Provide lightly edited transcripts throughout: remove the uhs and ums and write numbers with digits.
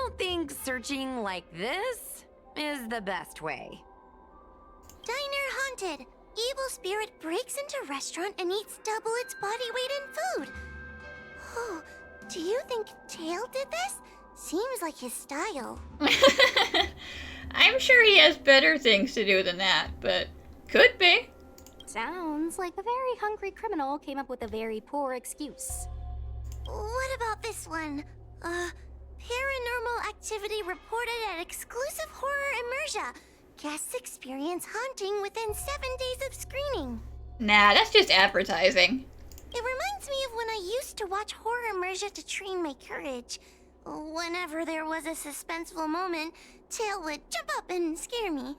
don't think searching like this is the best way. Diner haunted. Evil spirit breaks into restaurant and eats double its body weight in food. Oh, do you think Tail did this? Seems like his style. I'm sure he has better things to do than that, but could be. Sounds like a very hungry criminal came up with a very poor excuse. What about this one? Paranormal activity reported at exclusive horror immersia. Guests experience haunting within 7 days of screening. Nah, that's just advertising. It reminds me of when I used to watch horror immersia to train my courage. Whenever there was a suspenseful moment, Tail would jump up and scare me.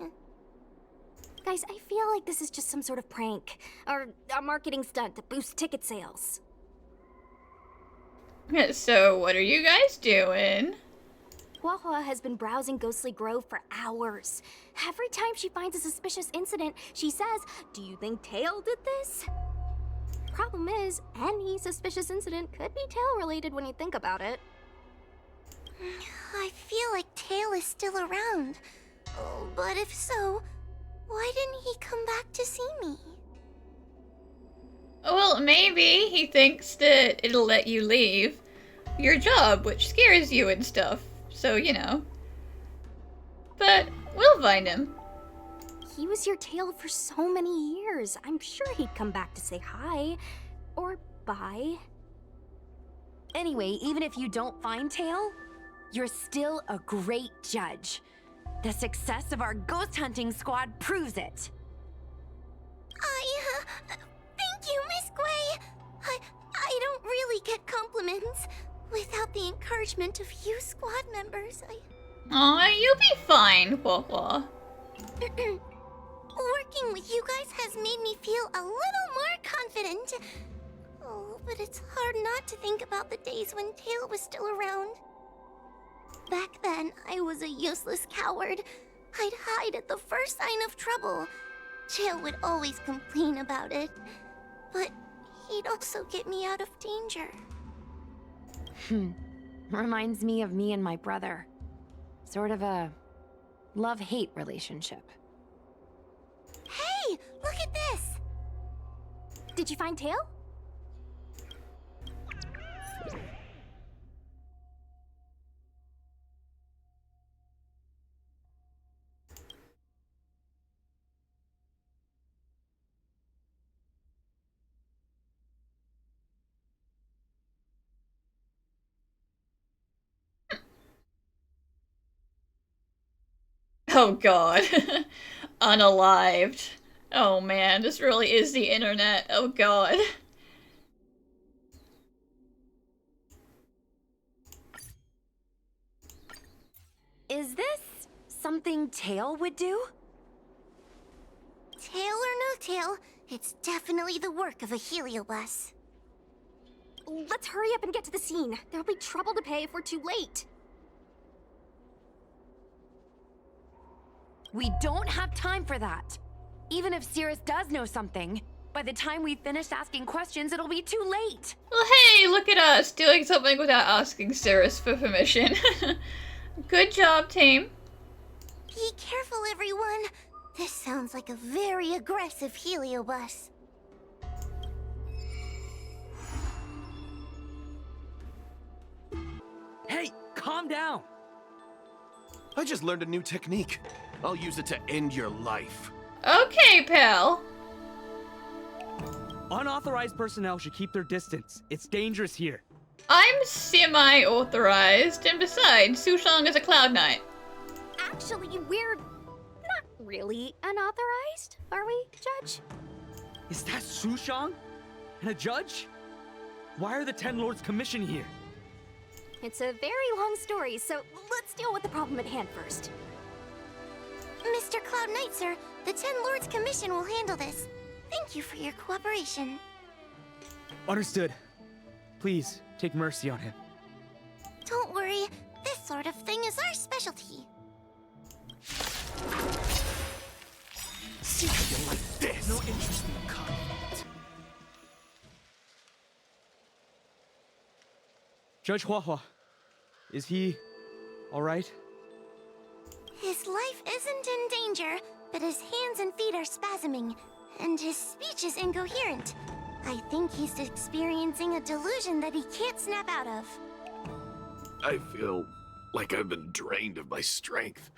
Guys, I feel like this is just some sort of prank, or a marketing stunt to boost ticket sales. So, what are you guys doing? Huahua has been browsing Ghostly Grove for hours. Every time she finds a suspicious incident, she says, "Do you think Tail did this?" Problem is, any suspicious incident could be Tail-related when you think about it. I feel like Tail is still around. Oh, but if so, why didn't he come back to see me? Well, maybe he thinks that it'll let you leave your job, which scares you and stuff. So, you know. But we'll find him. He was your Tail for so many years. I'm sure he'd come back to say hi. Or bye. Anyway, even if you don't find Tail, you're still a great judge. The success of our ghost hunting squad proves it. Thank you, Miss Gwei. I don't really get compliments. Without the encouragement of you squad members, Aw, you'll be fine, Huahua. Working with you guys has made me feel a little more confident. Oh, but it's hard not to think about the days when Tail was still around. Back then, I was a useless coward. I'd hide at the first sign of trouble. Tail would always complain about it. But he'd also get me out of danger. Reminds me of me and my brother. Sort of a love-hate relationship. Hey, look at this! Did you find Tail? Oh god. Unalived. Oh man, this really is the internet. Oh god. Is this something Tail would do? Tail or no tail, it's definitely the work of a Heliobus. Let's hurry up and get to the scene. There'll be trouble to pay if we're too late. We don't have time for that. Even if Cirrus does know something, by the time we finish asking questions, it'll be too late. Well, hey, look at us doing something without asking Cirrus for permission. Good job, team. Be careful, everyone. This sounds like a very aggressive Heliobus. Hey, calm down! I just learned a new technique. I'll use it to end your life. Okay, pal. Unauthorized personnel should keep their distance. It's dangerous here. I'm semi-authorized, and besides, Sushang is a Cloud Knight. Actually, we're not really unauthorized, are we, Judge? Is that Sushang? And a judge? Why are the Ten Lords Commission here? It's a very long story, so let's deal with the problem at hand first. Mr. Cloud Knight, sir, the Ten Lords Commission will handle this. Thank you for your cooperation. Understood. Please, take mercy on him. Don't worry, this sort of thing is our specialty. See how you like this? No interest in the conflict. Judge Huahua, is he all right? His life isn't in danger, but his hands and feet are spasming, and his speech is incoherent. I think he's experiencing a delusion that he can't snap out of. I feel like I've been drained of my strength.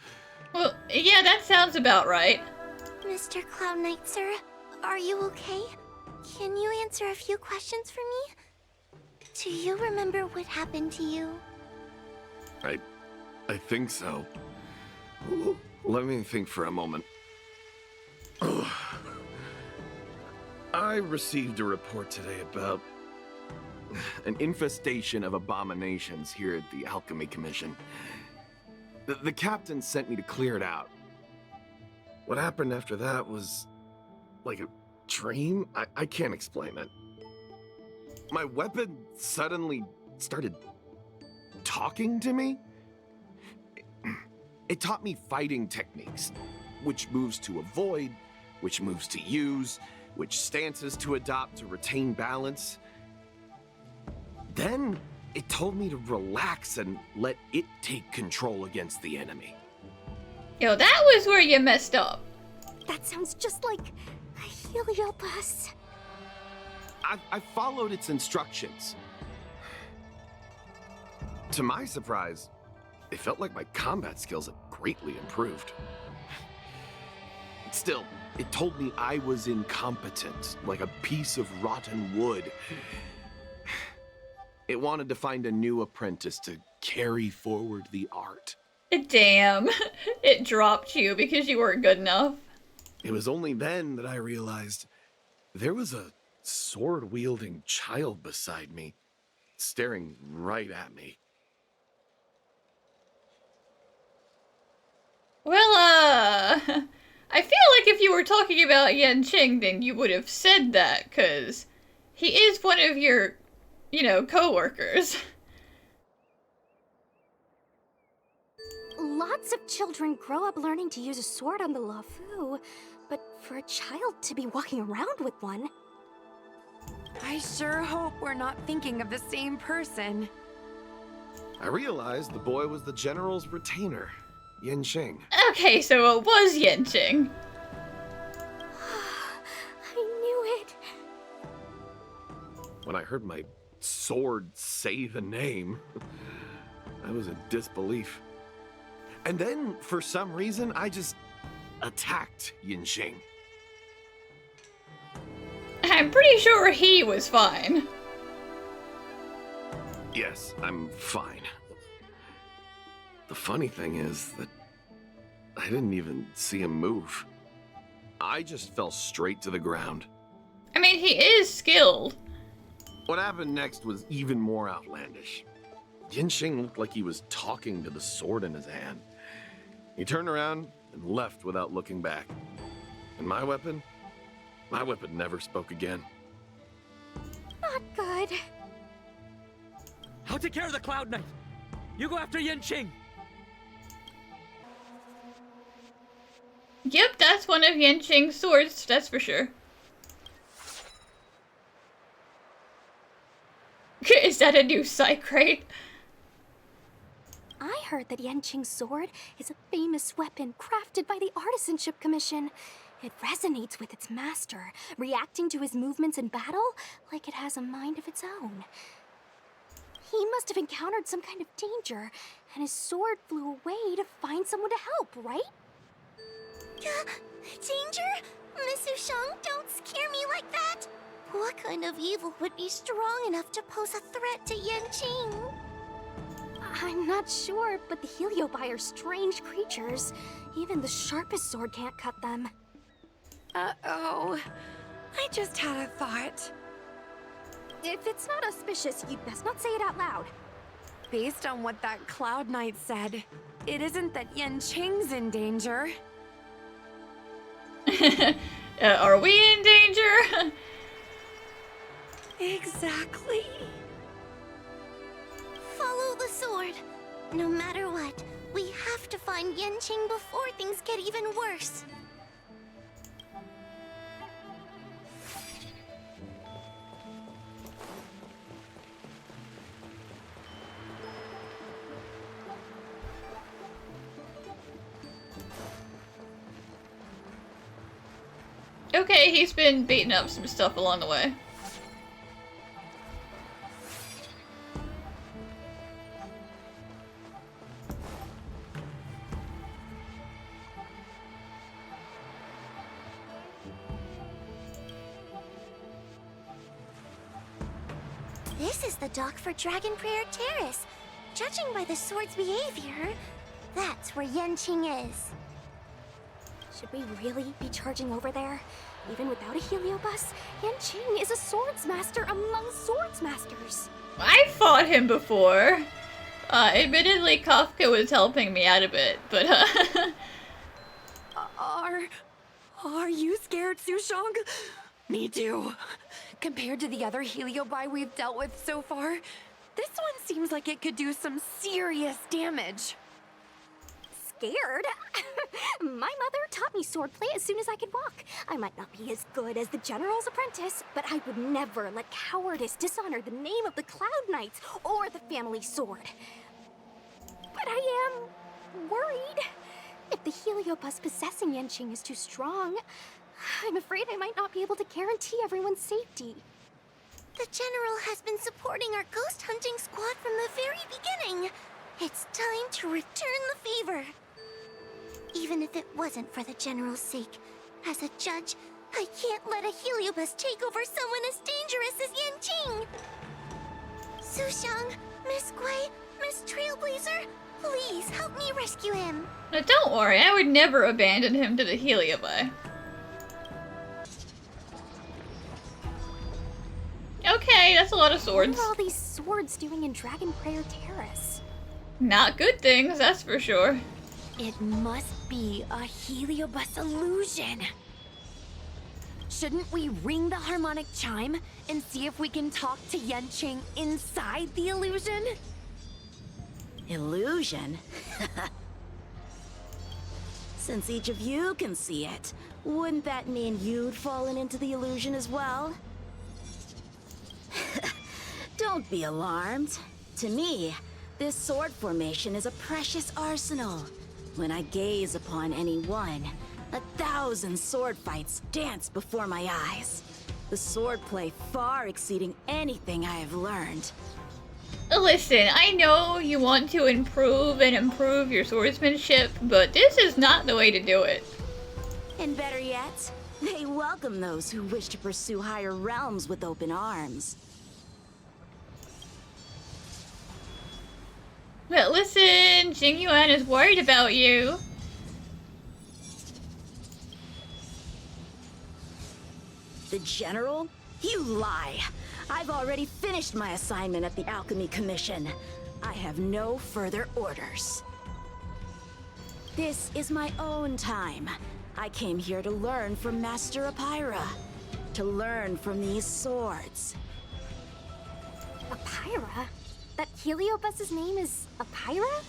Well, yeah, that sounds about right. Mr. Cloud Knight, sir, are you okay? Can you answer a few questions for me? Do you remember what happened to you? I think so. Let me think for a moment. I received a report today about an infestation of abominations here at the Alchemy Commission. The captain sent me to clear it out. What happened after that was like a dream? I can't explain it. My weapon suddenly started talking to me. It taught me fighting techniques, which moves to avoid, which moves to use, which stances to adopt to retain balance. Then it told me to relax and let it take control against the enemy. Yo, that was where you messed up. That sounds just like a Heliobus. I followed its instructions. To my surprise, it felt like my combat skills had greatly improved. Still, it told me I was incompetent, like a piece of rotten wood. It wanted to find a new apprentice to carry forward the art. Damn, it dropped you because you weren't good enough. It was only then that I realized there was a sword-wielding child beside me, staring right at me. Well, I feel like if you were talking about Yanqing, then you would have said that, because he is one of your, co-workers. Lots of children grow up learning to use a sword on the Luofu, but for a child to be walking around with one... I sure hope we're not thinking of the same person. I realized the boy was the general's retainer, Yanqing. Okay, so it was Yanqing. I knew it. When I heard my sword say the name, I was in disbelief. And then, for some reason, I just attacked Yanqing. I'm pretty sure he was fine. Yes, I'm fine. The funny thing is that I didn't even see him move. I just fell straight to the ground. I mean, he is skilled. What happened next was even more outlandish. Yanqing looked like he was talking to the sword in his hand. He turned around and left without looking back. And my weapon never spoke again. Not good. I'll take care of the Cloud Knight. You go after Yanqing. Yep, that's one of Yanqing's swords, that's for sure. Is that a new psych rate? I heard that Yanqing's sword is a famous weapon crafted by the Artisanship Commission. It resonates with its master, reacting to his movements in battle like it has a mind of its own. He must have encountered some kind of danger, and his sword flew away to find someone to help, right? Danger? Miss Ushang, don't scare me like that! What kind of evil would be strong enough to pose a threat to Yanqing? I'm not sure, but the Heliobi are strange creatures. Even the sharpest sword can't cut them. Uh-oh. I just had a thought. If it's not auspicious, you'd best not say it out loud. Based on what that Cloud Knight said, it isn't that Yanqing's in danger. Are we in danger? Exactly. Follow the sword. No matter what, we have to find Yanqing before things get even worse. Okay, he's been beating up some stuff along the way. This is the dock for Dragon Prayer Terrace. Judging by the sword's behavior, that's where Yanqing is. Should we really be charging over there? Even without a Heliobus, Yanqing is a swordsmaster among swordsmasters. I fought him before. Admittedly, Kafka was helping me out a bit, but Are you scared, Sushong? Me too. Compared to the other Heliobi we've dealt with so far, this one seems like it could do some serious damage. Scared? My mother taught me swordplay as soon as I could walk. I might not be as good as the General's apprentice, but I would never let cowardice dishonor the name of the Cloud Knights or the family sword. But I am worried. If the Heliobus possessing Yanqing is too strong, I'm afraid I might not be able to guarantee everyone's safety. The General has been supporting our ghost hunting squad from the very beginning. It's time to return the favor. Even if it wasn't for the General's sake, as a judge, I can't let a Heliobus take over someone as dangerous as Yanqing. Sushang, Miss Gui, Miss Trailblazer, please help me rescue him. now don't worry, I would never abandon him to the Heliobi. Okay, that's a lot of swords. What are all these swords doing in Dragon Prayer Terrace? Not good things, that's for sure. It must be a Heliobus illusion. Shouldn't we ring the harmonic chime and see if we can talk to Yanqing inside the illusion? Illusion? Since each of you can see it, wouldn't that mean you'd fallen into the illusion as well? Don't be alarmed. To me, this sword formation is a precious arsenal. When I gaze upon any one, 1,000 sword fights dance before my eyes. The swordplay far exceeding anything I have learned. Listen, I know you want to improve your swordsmanship, but this is not the way to do it. And better yet, they welcome those who wish to pursue higher realms with open arms. But listen, Jingyuan is worried about you. The General? You lie! I've already finished my assignment at the Alchemy Commission. I have no further orders. This is my own time. I came here to learn from Master Apira. To learn from these swords. Apira? That Heliobus's name is Apira?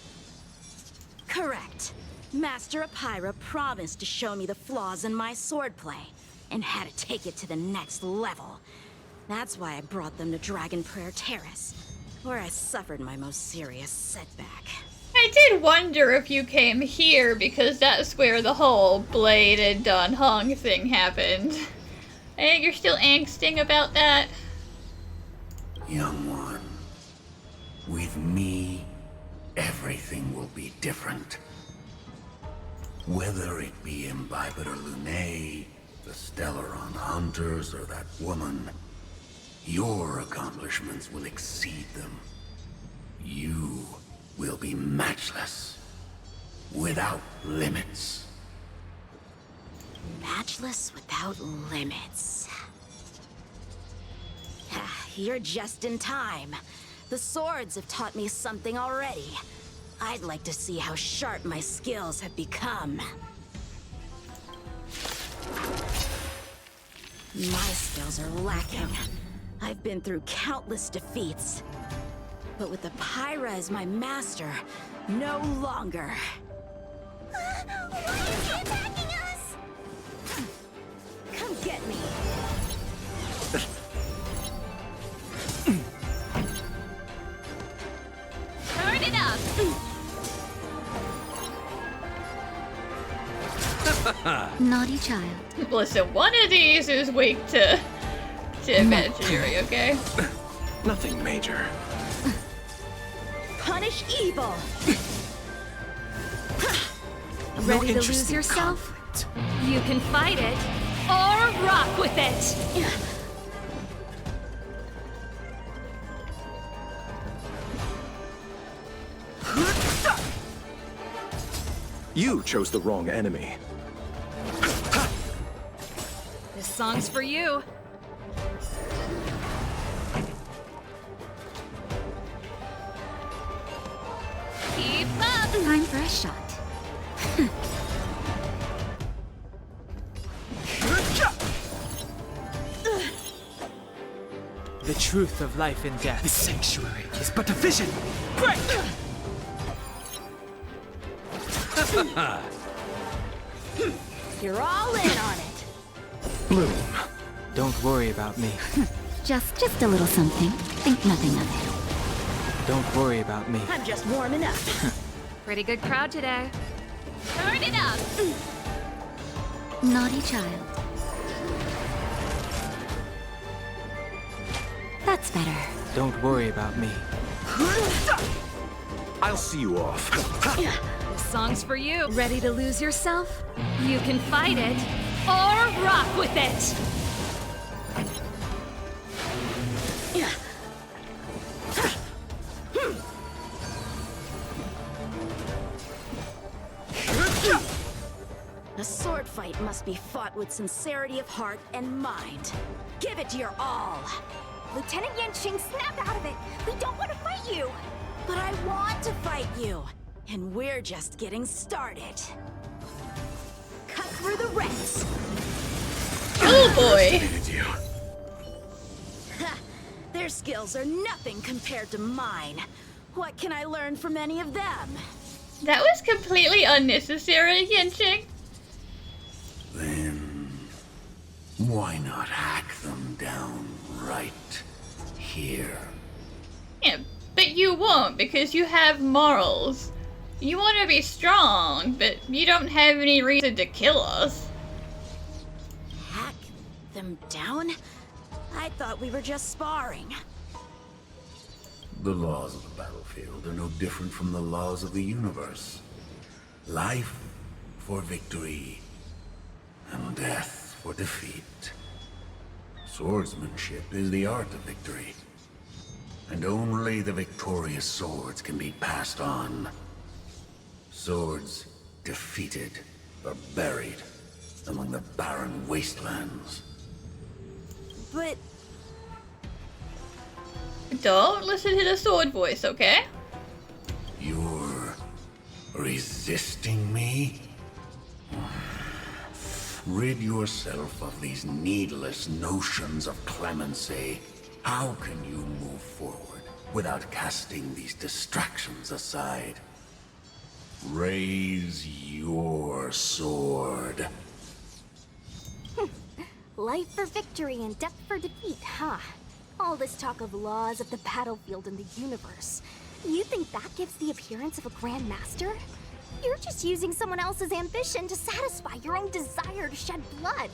Correct. Master Apira promised to show me the flaws in my swordplay, and had to take it to the next level. That's why I brought them to Dragon Prayer Terrace, where I suffered my most serious setback. I did wonder if you came here because that's where the whole Blade and Dan Hong thing happened. And you're still angsting about that? Young one, with me, everything will be different. Whether it be Imbibitor Lunae, the Stellaron Hunters, or that woman, your accomplishments will exceed them. You will be matchless, without limits. Matchless without limits. You're just in time. The swords have taught me something already. I'd like to see how sharp my skills have become. My skills are lacking. I've been through countless defeats. But with Apira as my master, no longer. Why is he attacking us? Come get me. Turn it up! Naughty child. Listen, one of these is weak to imaginary, okay? Nothing major. Punish evil. Ready to interest lose in yourself? conflict. You can fight it, or rock with it! You chose the wrong enemy. This song's for you. Keep up! Time for a shot. The truth of life and death. This sanctuary is but a vision. Break! You're all in on it. Bloom, don't worry about me. Just a little something. Think nothing of it. Don't worry about me. I'm just warming up. Pretty good crowd today. Turn it up! Naughty child. That's better. Don't worry about me. I'll see you off. This song's for you. Ready to lose yourself? You can fight it, or rock with it! A sword fight must be fought with sincerity of heart and mind. Give it your all. Lieutenant Yanqing, snap out of it! We don't want to fight you! But I want to fight you, and we're just getting started. Cut through the ranks. Oh boy. Hated you. Their skills are nothing compared to mine. What can I learn from any of them? That was completely unnecessary, Yanqing. Then why not hack them down right here? Yeah, but you won't because you have morals. You want to be strong, but you don't have any reason to kill us. Hack them down? I thought we were just sparring. The laws of the battlefield are no different from the laws of the universe. Life for victory, and death for defeat. Swordsmanship is the art of victory, and only the victorious swords can be passed on. Swords defeated are buried among the barren wastelands. But Don't listen to the sword voice, okay? You're resisting me? Rid yourself of these needless notions of clemency. How can you move forward without casting these distractions aside? Raise your sword. Life for victory and death for defeat, huh? All this talk of laws of the battlefield and the universe. You think that gives the appearance of a Grand Master? You're just using someone else's ambition to satisfy your own desire to shed blood.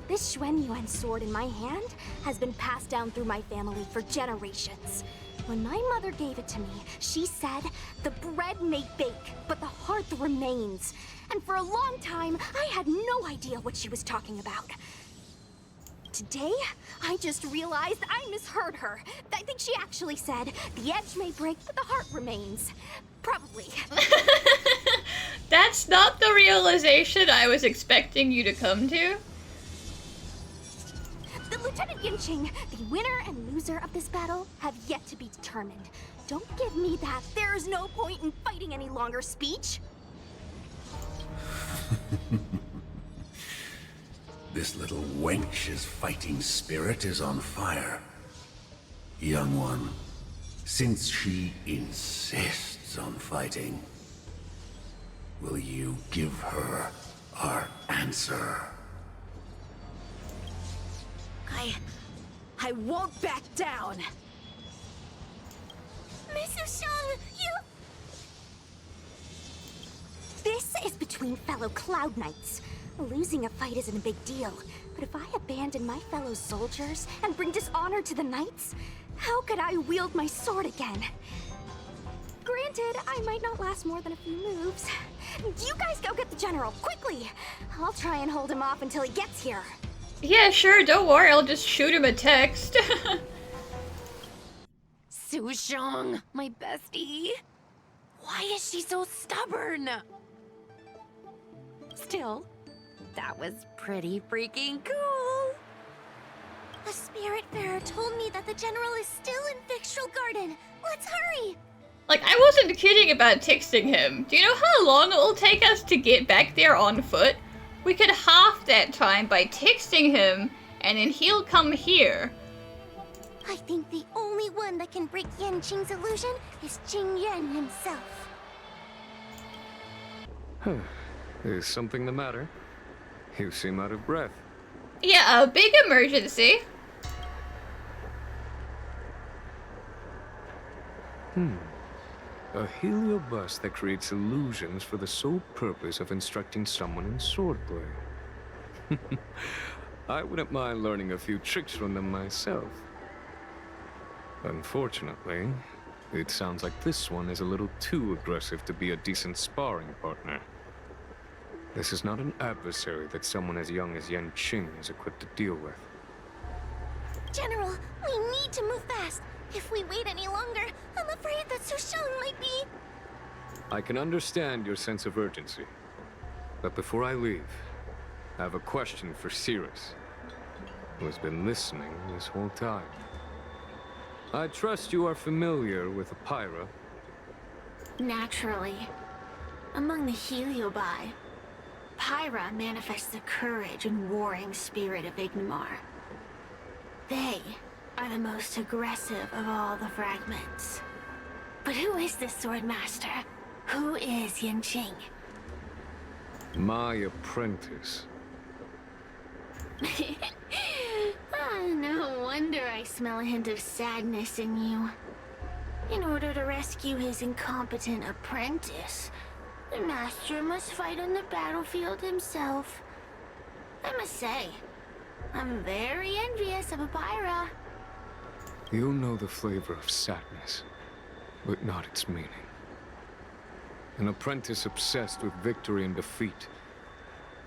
This Xuan Yuan sword in my hand has been passed down through my family for generations. When my mother gave it to me, she said, "The bread may bake, but the hearth remains." And for a long time, I had no idea what she was talking about. Today, I just realized I misheard her. I think she actually said, "The edge may break, but the heart remains." Probably. That's not the realization I was expecting you to come to. The Lieutenant Yanqing, the winner and loser of this battle, have yet to be determined. Don't give me that "there's no point in fighting any longer" speech. This little wench's fighting spirit is on fire. Young one, since she insists on fighting, will you give her our answer? I won't back down. Miss Shang, you... This is between fellow Cloud Knights. Losing a fight isn't a big deal, but if I abandon my fellow soldiers and bring dishonor to the Knights, how could I wield my sword again? Granted, I might not last more than a few moves. You guys go get the general, quickly! I'll try and hold him off until he gets here. Yeah, sure, don't worry, I'll just shoot him a text. Sushong, my bestie. Why is she so stubborn? Still, that was pretty freaking cool. A Spiritfarer told me that the general is still in Victual Garden. Let's hurry! Like, I wasn't kidding about texting him. Do you know how long it will take us to get back there on foot? We could half that time by texting him, and then he'll come here. I think the only one that can break Yanqing's illusion is Jing Yuan himself. Is something the matter? You seem out of breath. Yeah, a big emergency. A heliobus that creates illusions for the sole purpose of instructing someone in swordplay. I wouldn't mind learning a few tricks from them myself. Unfortunately, it sounds like this one is a little too aggressive to be a decent sparring partner. This is not an adversary that someone as young as Yanqing is equipped to deal with. General, we need to move fast. If we wait any longer, I'm afraid that Sushang might be... I can understand your sense of urgency. But before I leave, I have a question for Cirrus, who has been listening this whole time. I trust you are familiar with Apira. Naturally. Among the Heliobi, Pyra manifests the courage and warring spirit of Ignomar. They are the most aggressive of all the fragments. But who is this swordmaster? Who is Yanqing? My apprentice. No wonder I smell a hint of sadness in you. In order to rescue his incompetent apprentice, the master must fight on the battlefield himself. I must say, I'm very envious of Apira. You know the flavor of sadness, but not its meaning. An apprentice obsessed with victory and defeat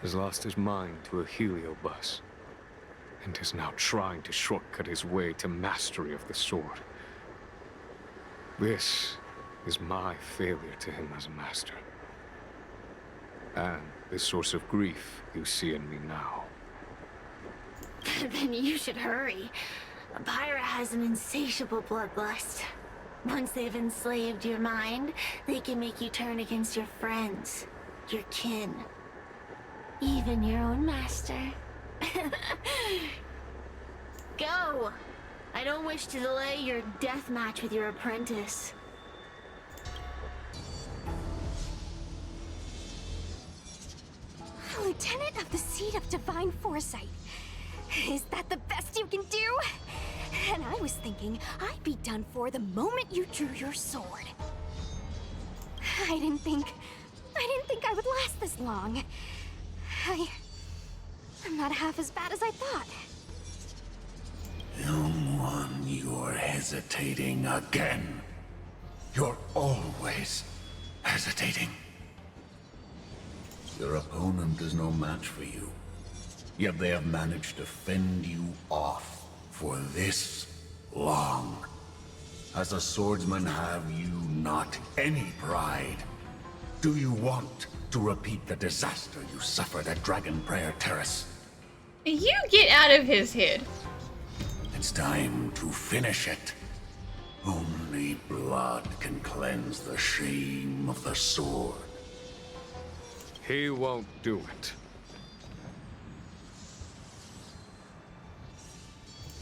has lost his mind to a heliobus, and is now trying to shortcut his way to mastery of the sword. This is my failure to him as a master. And the source of grief you see in me now. Then you should hurry. Pyra has an insatiable bloodlust. Once they've enslaved your mind, they can make you turn against your friends, your kin, even your own master. Go! I don't wish to delay your death match with your apprentice. Lieutenant of the Seat of Divine Foresight. Is that the best you can do? And I was thinking I'd be done for the moment you drew your sword. I didn't think I would last this long. I'm not half as bad as I thought. Young one, you're hesitating again. You're always hesitating. Your opponent is no match for you. Yet they have managed to fend you off for this long. As a swordsman, have you not any pride? Do you want to repeat the disaster you suffered at Dragon Prayer Terrace? You get out of his head. It's time to finish it. Only blood can cleanse the shame of the sword. He won't do it.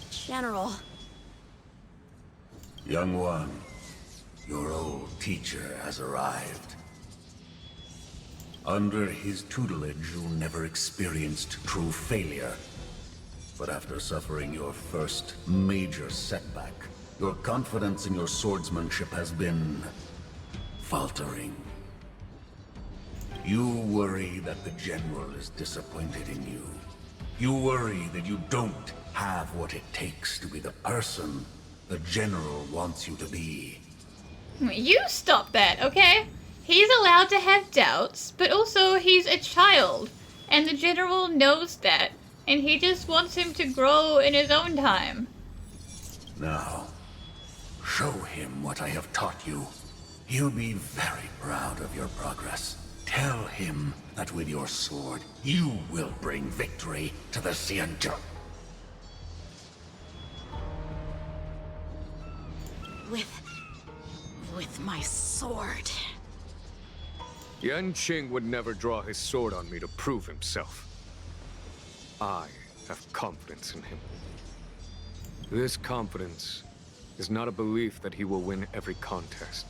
General. Young one, your old teacher has arrived. Under his tutelage, you never experienced true failure. But after suffering your first major setback, your confidence in your swordsmanship has been faltering. You worry that the General is disappointed in you. You worry that you don't have what it takes to be the person the General wants you to be. You stop that, okay? He's allowed to have doubts, but also he's a child. And the General knows that. And he just wants him to grow in his own time. Now, show him what I have taught you. He'll be very proud of your progress. Tell him that with your sword, you will bring victory to the Xianzhou. With my sword. Yanqing would never draw his sword on me to prove himself. I have confidence in him. This confidence is not a belief that he will win every contest.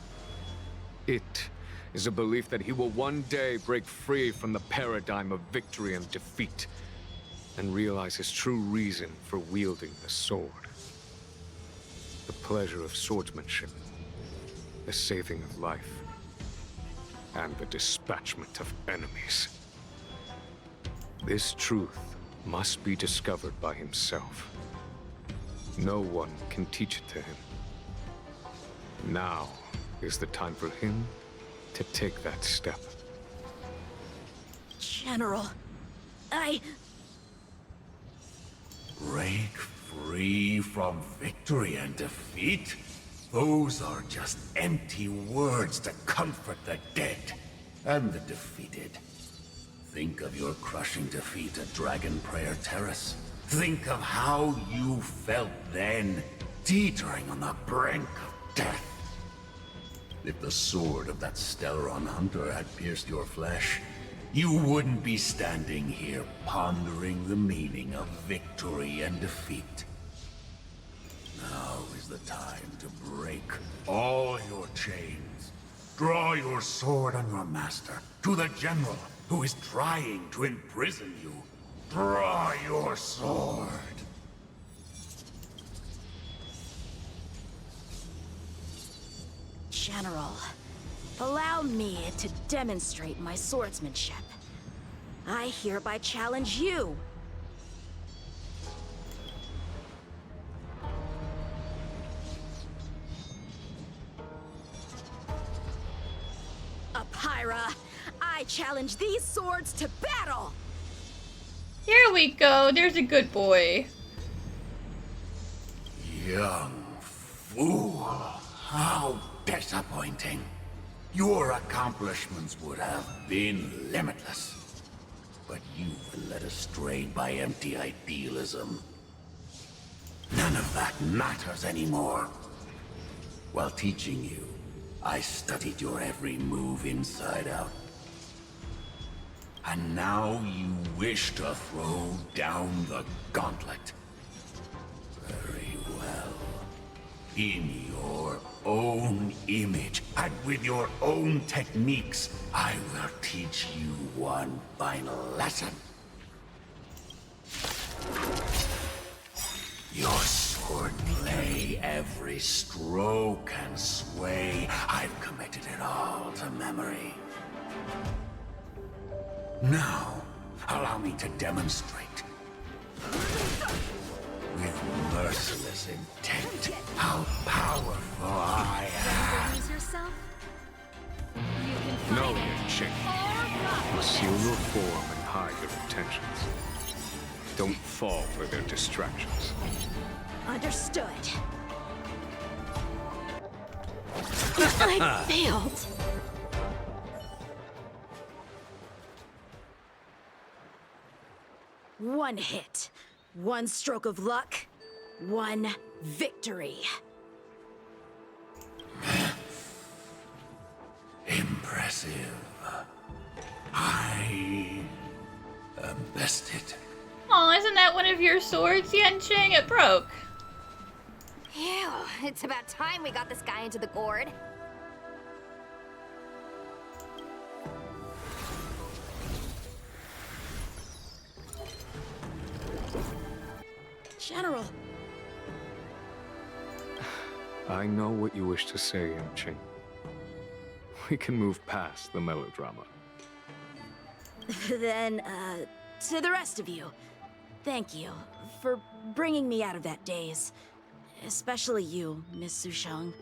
It is a belief that he will one day break free from the paradigm of victory and defeat, and realize his true reason for wielding the sword. The pleasure of swordsmanship, the saving of life, and the dispatchment of enemies. This truth must be discovered by himself. No one can teach it to him. Now is the time for him to take that step. General, Break free from victory and defeat? Those are just empty words to comfort the dead and the defeated. Think of your crushing defeat at Dragon Prayer Terrace. Think of how you felt then, teetering on the brink of death. If the sword of that Stellaron hunter had pierced your flesh, you wouldn't be standing here pondering the meaning of victory and defeat. Now is the time to break all your chains. Draw your sword on your master, to the General who is trying to imprison you. Draw your sword. General, allow me to demonstrate my swordsmanship. I hereby challenge you. Apira, I challenge these swords to battle! Here we go, there's a good boy. Young fool. How disappointing. Your accomplishments would have been limitless. But you've been led astray by empty idealism. None of that matters anymore. While teaching you, I studied your every move inside out. And now you wish to throw down the gauntlet. Very well. In your own image, and with your own techniques, I will teach you one final lesson. Your swordplay, every stroke and sway, I've committed it all to memory. Now, allow me to demonstrate. With merciless intent, how powerful I am. Lose yourself? No, Yanqing. Conceal your form and hide your intentions. Don't fall for their distractions. Understood. I failed. One hit, one stroke of luck, one victory. Impressive. I am bested. Aw, isn't that one of your swords, Yanqing? It broke. Ew, it's about time we got this guy into the gourd. General. I know what you wish to say, Yanqing. We can move past the melodrama. Then, to the rest of you, thank you for bringing me out of that daze. Especially you, Miss Sushang.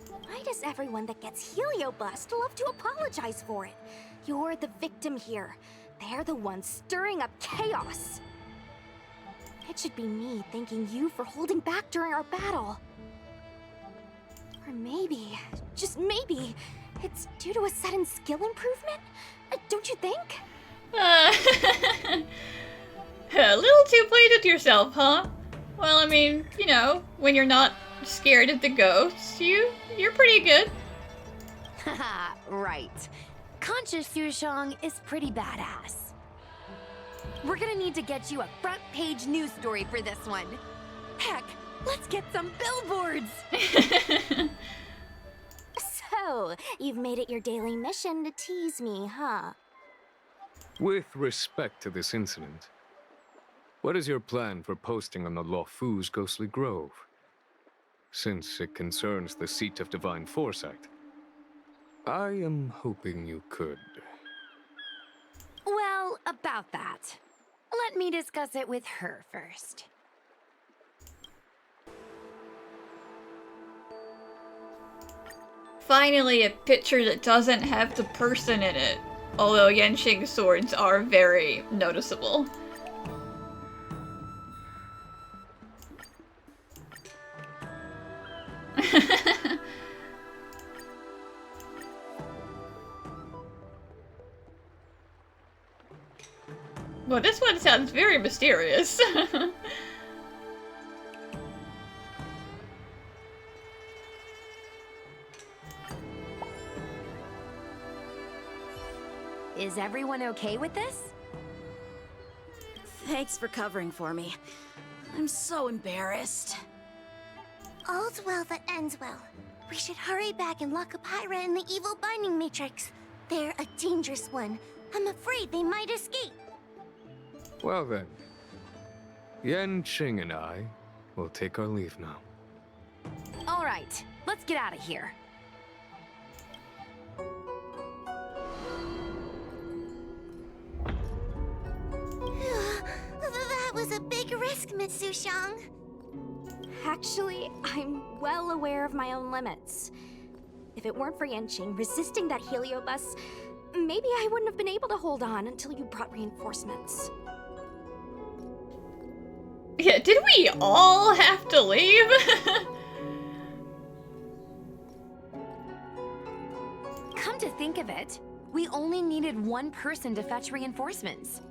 Why does everyone that gets Heliobust love to apologize for it? You're the victim here. They're the ones stirring up chaos. It should be me thanking you for holding back during our battle. Or maybe, just maybe, it's due to a sudden skill improvement? Don't you think? A little too pleased with yourself, huh? Well, I mean, you know, when you're not scared of the ghosts, you're pretty good. Haha, right. Conscious Sushang is pretty badass. We're gonna need to get you a front page news story for this one. Heck, let's get some billboards! So, you've made it your daily mission to tease me, huh? With respect to this incident, what is your plan for posting on the Lofu's Ghostly Grove? Since it concerns the seat of divine foresight, I am hoping you could. Well, about that. Let me discuss it with her first. Finally, a picture that doesn't have the person in it. Although Yenshing's swords are very noticeable. Well, this one sounds very mysterious. Is everyone okay with this? Thanks for covering for me. I'm so embarrassed. All's well that ends well. We should hurry back and lock up Pyra in the evil binding matrix. They're a dangerous one. I'm afraid they might escape. Well then, Yanqing and I will take our leave now. All right, let's get out of here. That was a big risk, Miss Sushang. Actually, I'm well aware of my own limits. If it weren't for Yanqing resisting that Heliobus, maybe I wouldn't have been able to hold on until you brought reinforcements. Yeah, did we all have to leave? Come to think of it, we only needed one person to fetch reinforcements.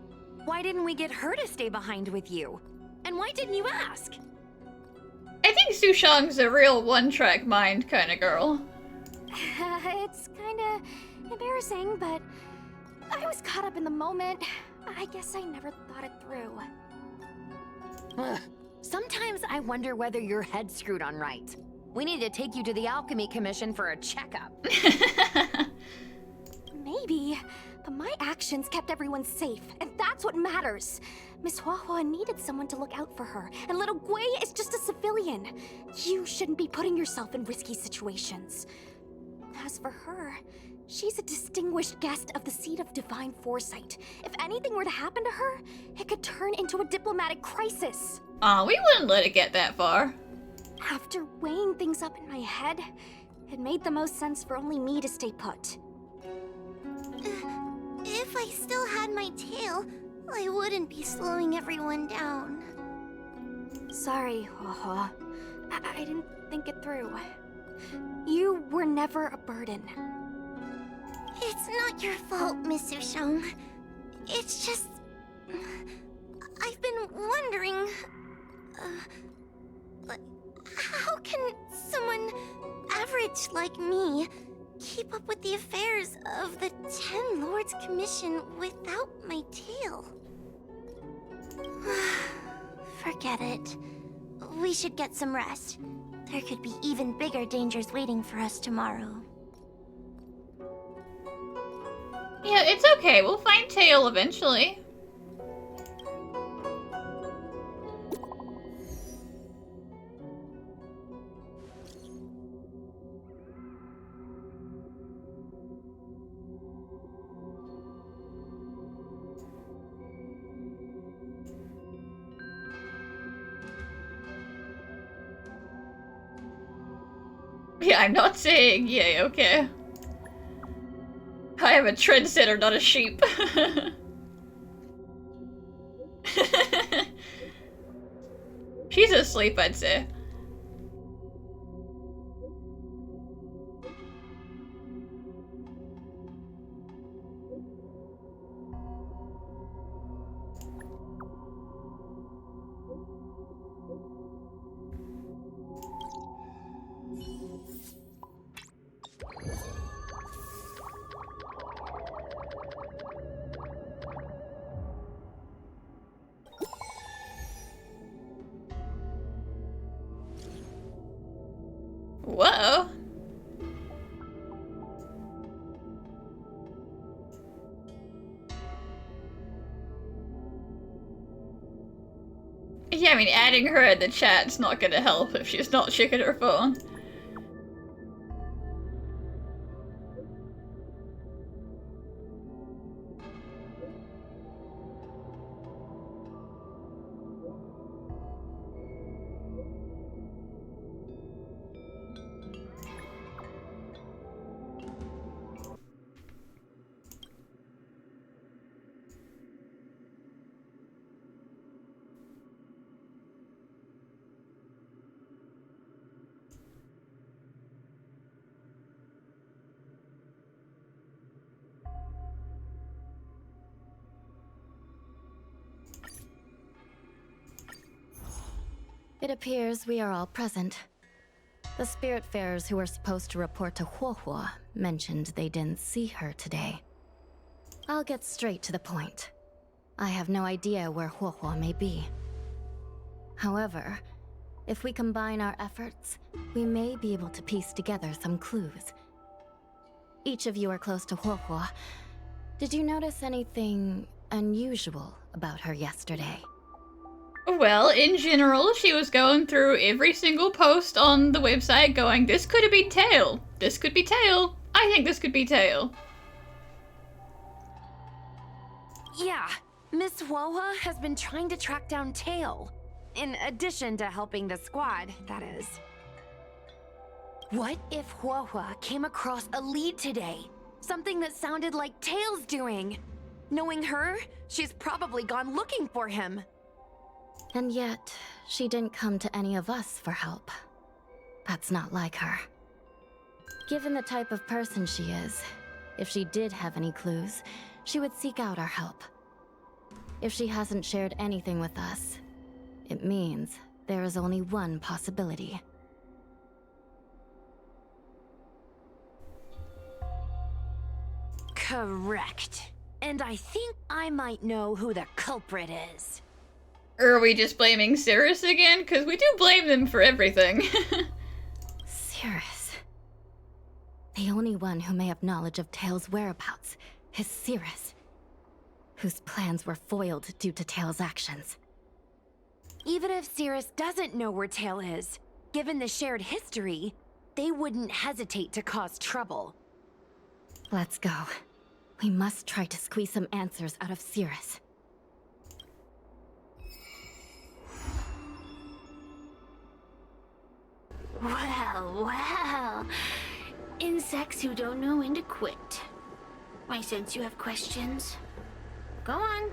Why didn't we get her to stay behind with you? And why didn't you ask? I think Sushang's a real one-track mind kind of girl. It's kinda embarrassing, but I was caught up in the moment. I guess I never thought it through. Ugh. Sometimes I wonder whether your head's screwed on right. We need to take you to the Alchemy Commission for a checkup. Maybe, but my actions kept everyone safe, and that's what matters. Miss Huahua needed someone to look out for her, and little Gui is just a civilian. You shouldn't be putting yourself in risky situations. As for her, she's a distinguished guest of the seat of divine foresight. If anything were to happen to her, it could turn into a diplomatic crisis. We wouldn't let it get that far. After weighing things up in my head, it made the most sense for only me to stay put. If I still had my tail, I wouldn't be slowing everyone down. Sorry, Huahua. I didn't think it through. You were never a burden. It's not your fault, Miss Sushang. It's just... I've been wondering... how can someone average like me keep up with the affairs of the Ten Lords Commission without my tail? Forget it. We should get some rest. There could be even bigger dangers waiting for us tomorrow. Yeah, it's okay. We'll find Tail eventually. Yeah, I'm not saying yay, okay. I am a trendsetter, not a sheep. She's asleep, I'd say. Whoa. Yeah, I mean, adding her in the chat's not gonna help if she's not checking her phone. It appears we are all present. The Spiritfarers who were supposed to report to Huohuo mentioned they didn't see her today. I'll get straight to the point. I have no idea where Huohuo may be. However, if we combine our efforts, we may be able to piece together some clues. Each of you are close to Huohuo. Did you notice anything unusual about her yesterday? Well, in general, she was going through every single post on the website going, this could have been Tail. This could be Tail. I think this could be Tail. Yeah, Miss Huohua has been trying to track down Tail. In addition to helping the squad, that is. What if Huohua came across a lead today? Something that sounded like Tail's doing. Knowing her, she's probably gone looking for him. And yet, she didn't come to any of us for help. That's not like her. Given the type of person she is, if she did have any clues, she would seek out our help. If she hasn't shared anything with us, it means there is only one possibility. Correct. And I think I might know who the culprit is. Are we just blaming Cirrus again? Because we do blame them for everything. Cirrus. The only one who may have knowledge of Tail's whereabouts is Cirrus, whose plans were foiled due to Tail's actions. Even if Cirrus doesn't know where Tail is, given the shared history, they wouldn't hesitate to cause trouble. Let's go. We must try to squeeze some answers out of Cirrus. Well. Insects who don't know when to quit. I sense you have questions. Go on.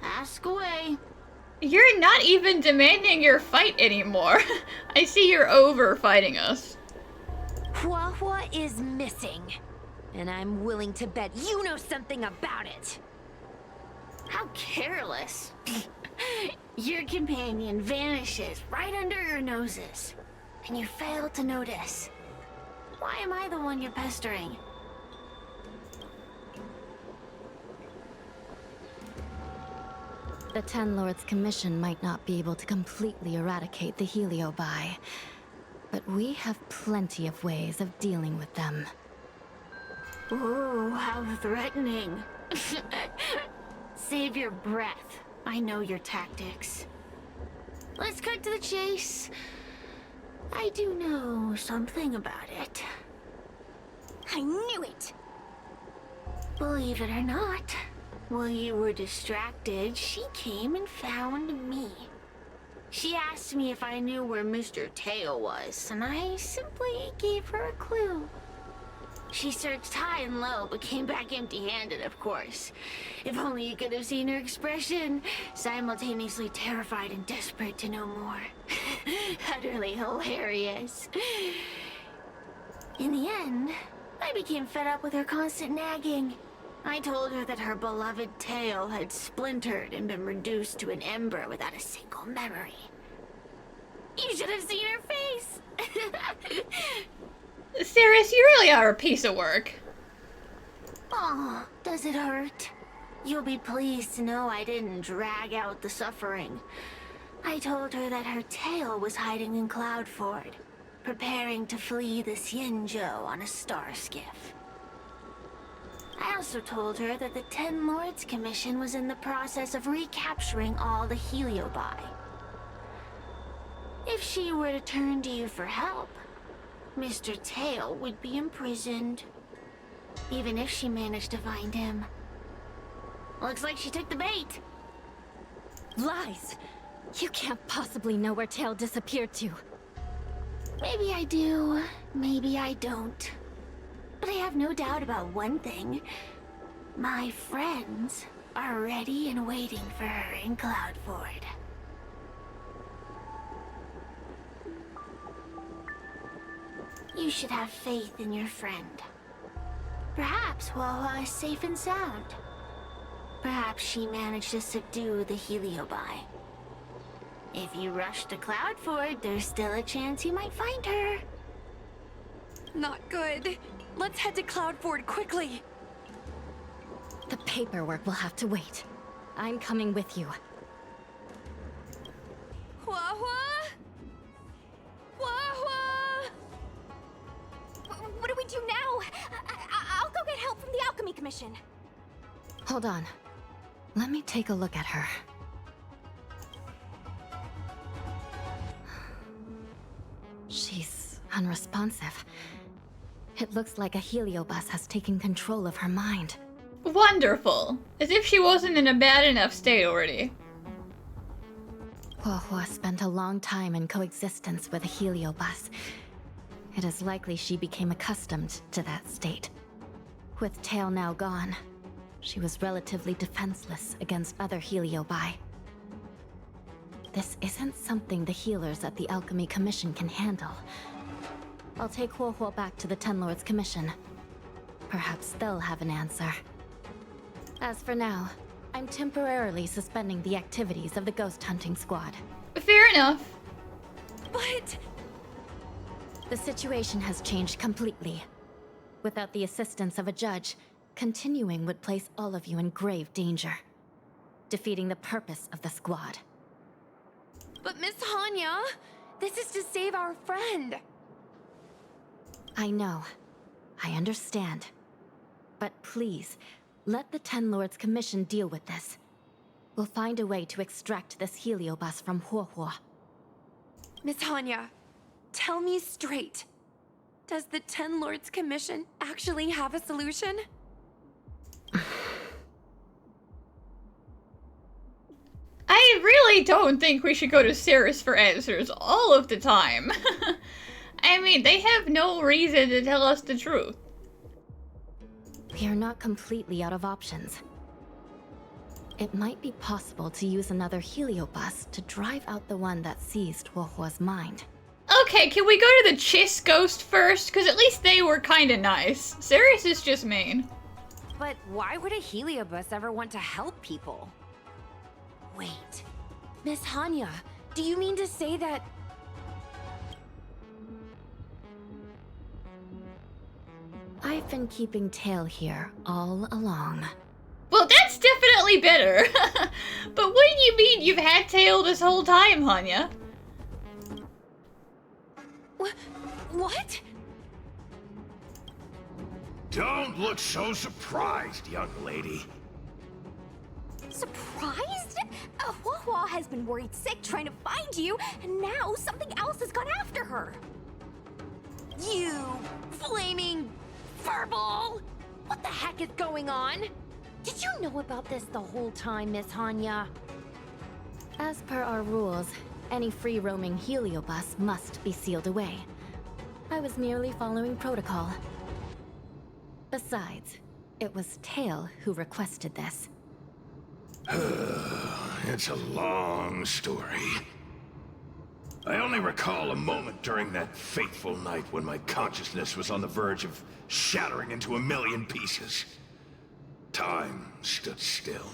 Ask away. You're not even demanding your fight anymore. I see you're over fighting us. Huohua is missing. And I'm willing to bet you know something about it. How careless. Your companion vanishes right under your noses. And you fail to notice. Why am I the one you're pestering? The Ten Lords' Commission might not be able to completely eradicate the Heliobi, but we have plenty of ways of dealing with them. Ooh, how threatening. Save your breath. I know your tactics. Let's cut to the chase. I do know something about it. I knew it! Believe it or not, while you were distracted, she came and found me. She asked me if I knew where Mr. Tail was, and I simply gave her a clue. She searched high and low, but came back empty-handed, of course. If only you could have seen her expression, simultaneously terrified and desperate to know more. Utterly hilarious. In the end, I became fed up with her constant nagging. I told her that her beloved tail had splintered and been reduced to an ember without a single memory. You should have seen her face! Sirius, you really are a piece of work. Oh, does it hurt? You'll be pleased to know I didn't drag out the suffering. I told her that her tail was hiding in Cloudford, preparing to flee the Xianzhou on a star skiff. I also told her that the Ten Lords Commission was in the process of recapturing all the Heliobi. If she were to turn to you for help, Mr. Tail would be imprisoned. Even if she managed to find him. Looks like she took the bait. Lies! You can't possibly know where Tail disappeared to. Maybe I do, maybe I don't. But I have no doubt about one thing. My friends are ready and waiting for her in Cloudford. You should have faith in your friend. Perhaps Wawa is safe and sound. Perhaps she managed to subdue the Heliobi. If you rush to Cloudford, there's still a chance you might find her. Not good. Let's head to Cloudford quickly. The paperwork will have to wait. I'm coming with you. Wawa? Wawa? What do we do now? I'll go get help from the Alchemy Commission. Hold on. Let me take a look at her. She's unresponsive. It looks like a Heliobus has taken control of her mind. Wonderful. As if she wasn't in a bad enough state already. Huohuo spent a long time in coexistence with a Heliobus. It is likely she became accustomed to that state. With Tail now gone, she was relatively defenseless against other Heliobi. This isn't something the healers at the Alchemy Commission can handle. I'll take Huohuo back to the Ten Lords Commission. Perhaps they'll have an answer. As for now, I'm temporarily suspending the activities of the ghost hunting squad. Fair enough. But... The situation has changed completely. Without the assistance of a judge, continuing would place all of you in grave danger, defeating the purpose of the squad. But Miss Hanya, this is to save our friend. I know. I understand. But please, let the Ten Lords Commission deal with this. We'll find a way to extract this Heliobus from Huohuo. Miss Hanya, tell me straight. Does the Ten Lords Commission actually have a solution? I really don't think we should go to Cirrus for answers all of the time. I mean, they have no reason to tell us the truth. We are not completely out of options. It might be possible to use another Heliobus to drive out the one that seized Huohuo's mind. Okay, can we go to the Chiss ghost first? Because at least they were kinda nice. Sirius is just mean. But why would a Heliobus ever want to help people? Wait, Miss Hanya, do you mean to say that... I've been keeping Tail here all along. Well, that's definitely better. But what do you mean you've had Tail this whole time, Hanya? What? Don't look so surprised, young lady. Surprised? Huohuo has been worried sick trying to find you, and now something else has gone after her. You flaming furball! What the heck is going on? Did you know about this the whole time, Miss Hanya? As per our rules, Any free-roaming heliobus must be sealed away. I was merely following protocol. Besides, it was Tail who requested this. It's a long story. I only recall a moment during that fateful night when my consciousness was on the verge of shattering into a million pieces. Time stood still.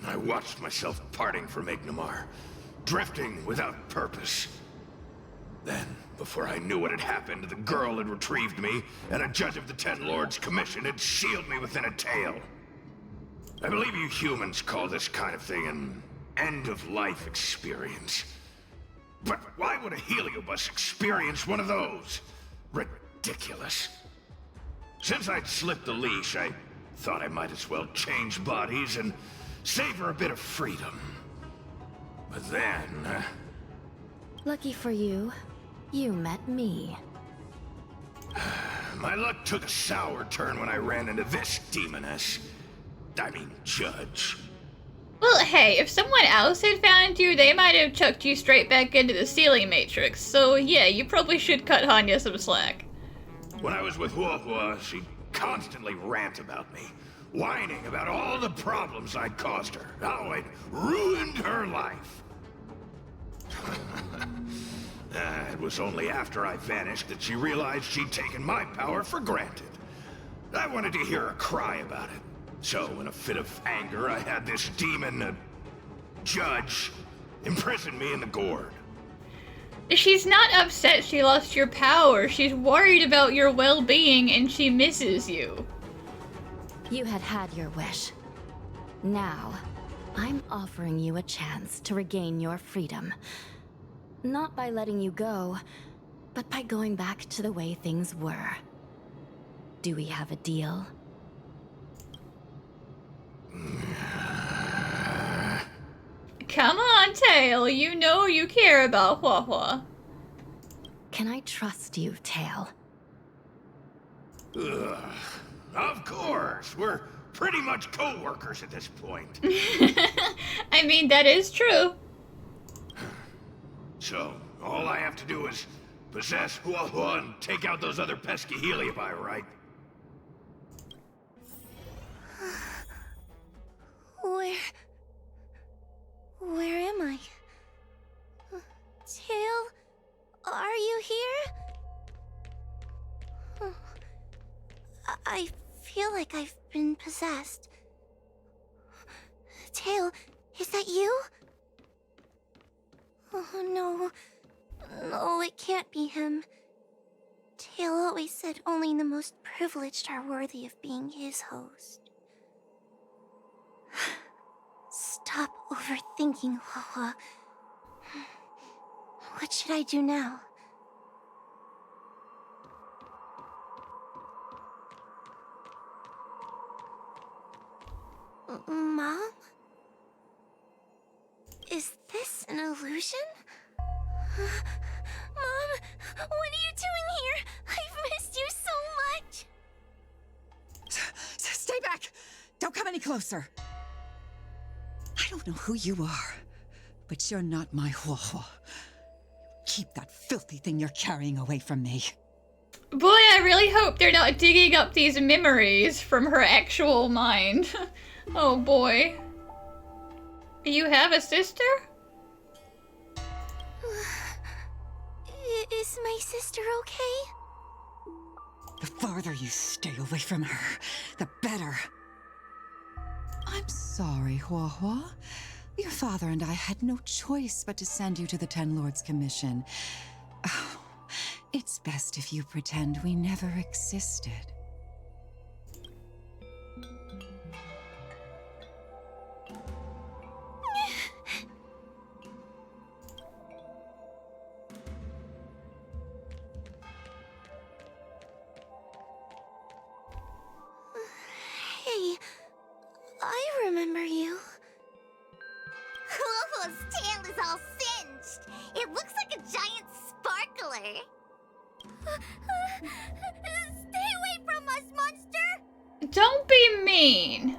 I watched myself parting from Ignimar, drifting without purpose. Then, before I knew what had happened, the girl had retrieved me, and a judge of the Ten Lords' Commission had sealed me within a tail. I believe you humans call this kind of thing an end-of-life experience. But why would a heliobus experience one of those? Ridiculous. Since I'd slipped the leash, I thought I might as well change bodies and savor a bit of freedom. But then... Lucky for you, you met me. my luck took a sour turn when I ran into this demoness. I mean, judge. Well, hey, if someone else had found you, they might have chucked you straight back into the sealing matrix. So yeah, you probably should cut Hanya some slack. When I was with Huohua, she'd constantly rant about me, whining about all the problems I'd caused her, how I'd ruined her life. It was only after I vanished that she realized she'd taken my power for granted. I wanted to hear her cry about it. So, in a fit of anger, I had this demon, judge, imprison me in the gourd. She's not upset she lost your power. She's worried about your well-being and she misses you. You had had your wish. Now, I'm offering you a chance to regain your freedom. Not by letting you go, but by going back to the way things were. Do we have a deal? Come on, Tail. You know you care about Huohua. Can I trust you, Tail? Of course. We're pretty much co-workers at this point. I mean, that is true. So, all I have to do is possess Huohua and take out those other pesky Heliobi, right? Where am I? Tail, are you here? I feel like I've been possessed. Tail, is that you? Oh no. No, it can't be him. Tail always said only the most privileged are worthy of being his host. Stop overthinking, Huohua. What should I do now? Mom? Is this an illusion? Mom, what are you doing here? I've missed you so much! Stay back! Don't come any closer! I don't know who you are, but you're not my Huohua. Keep that filthy thing you're carrying away from me. Boy, I really hope they're not digging up these memories from her actual mind. Oh boy. You have a sister? Is my sister okay? The farther you stay away from her, the better. I'm sorry, Huohua. Your father and I had no choice but to send you to the Ten Lords Commission. Oh, it's best if you pretend we never existed. Hey, I remember you. Huohua's tail is all singed. It looks like a giant sparkler. Stay away from us, monster! Don't be mean.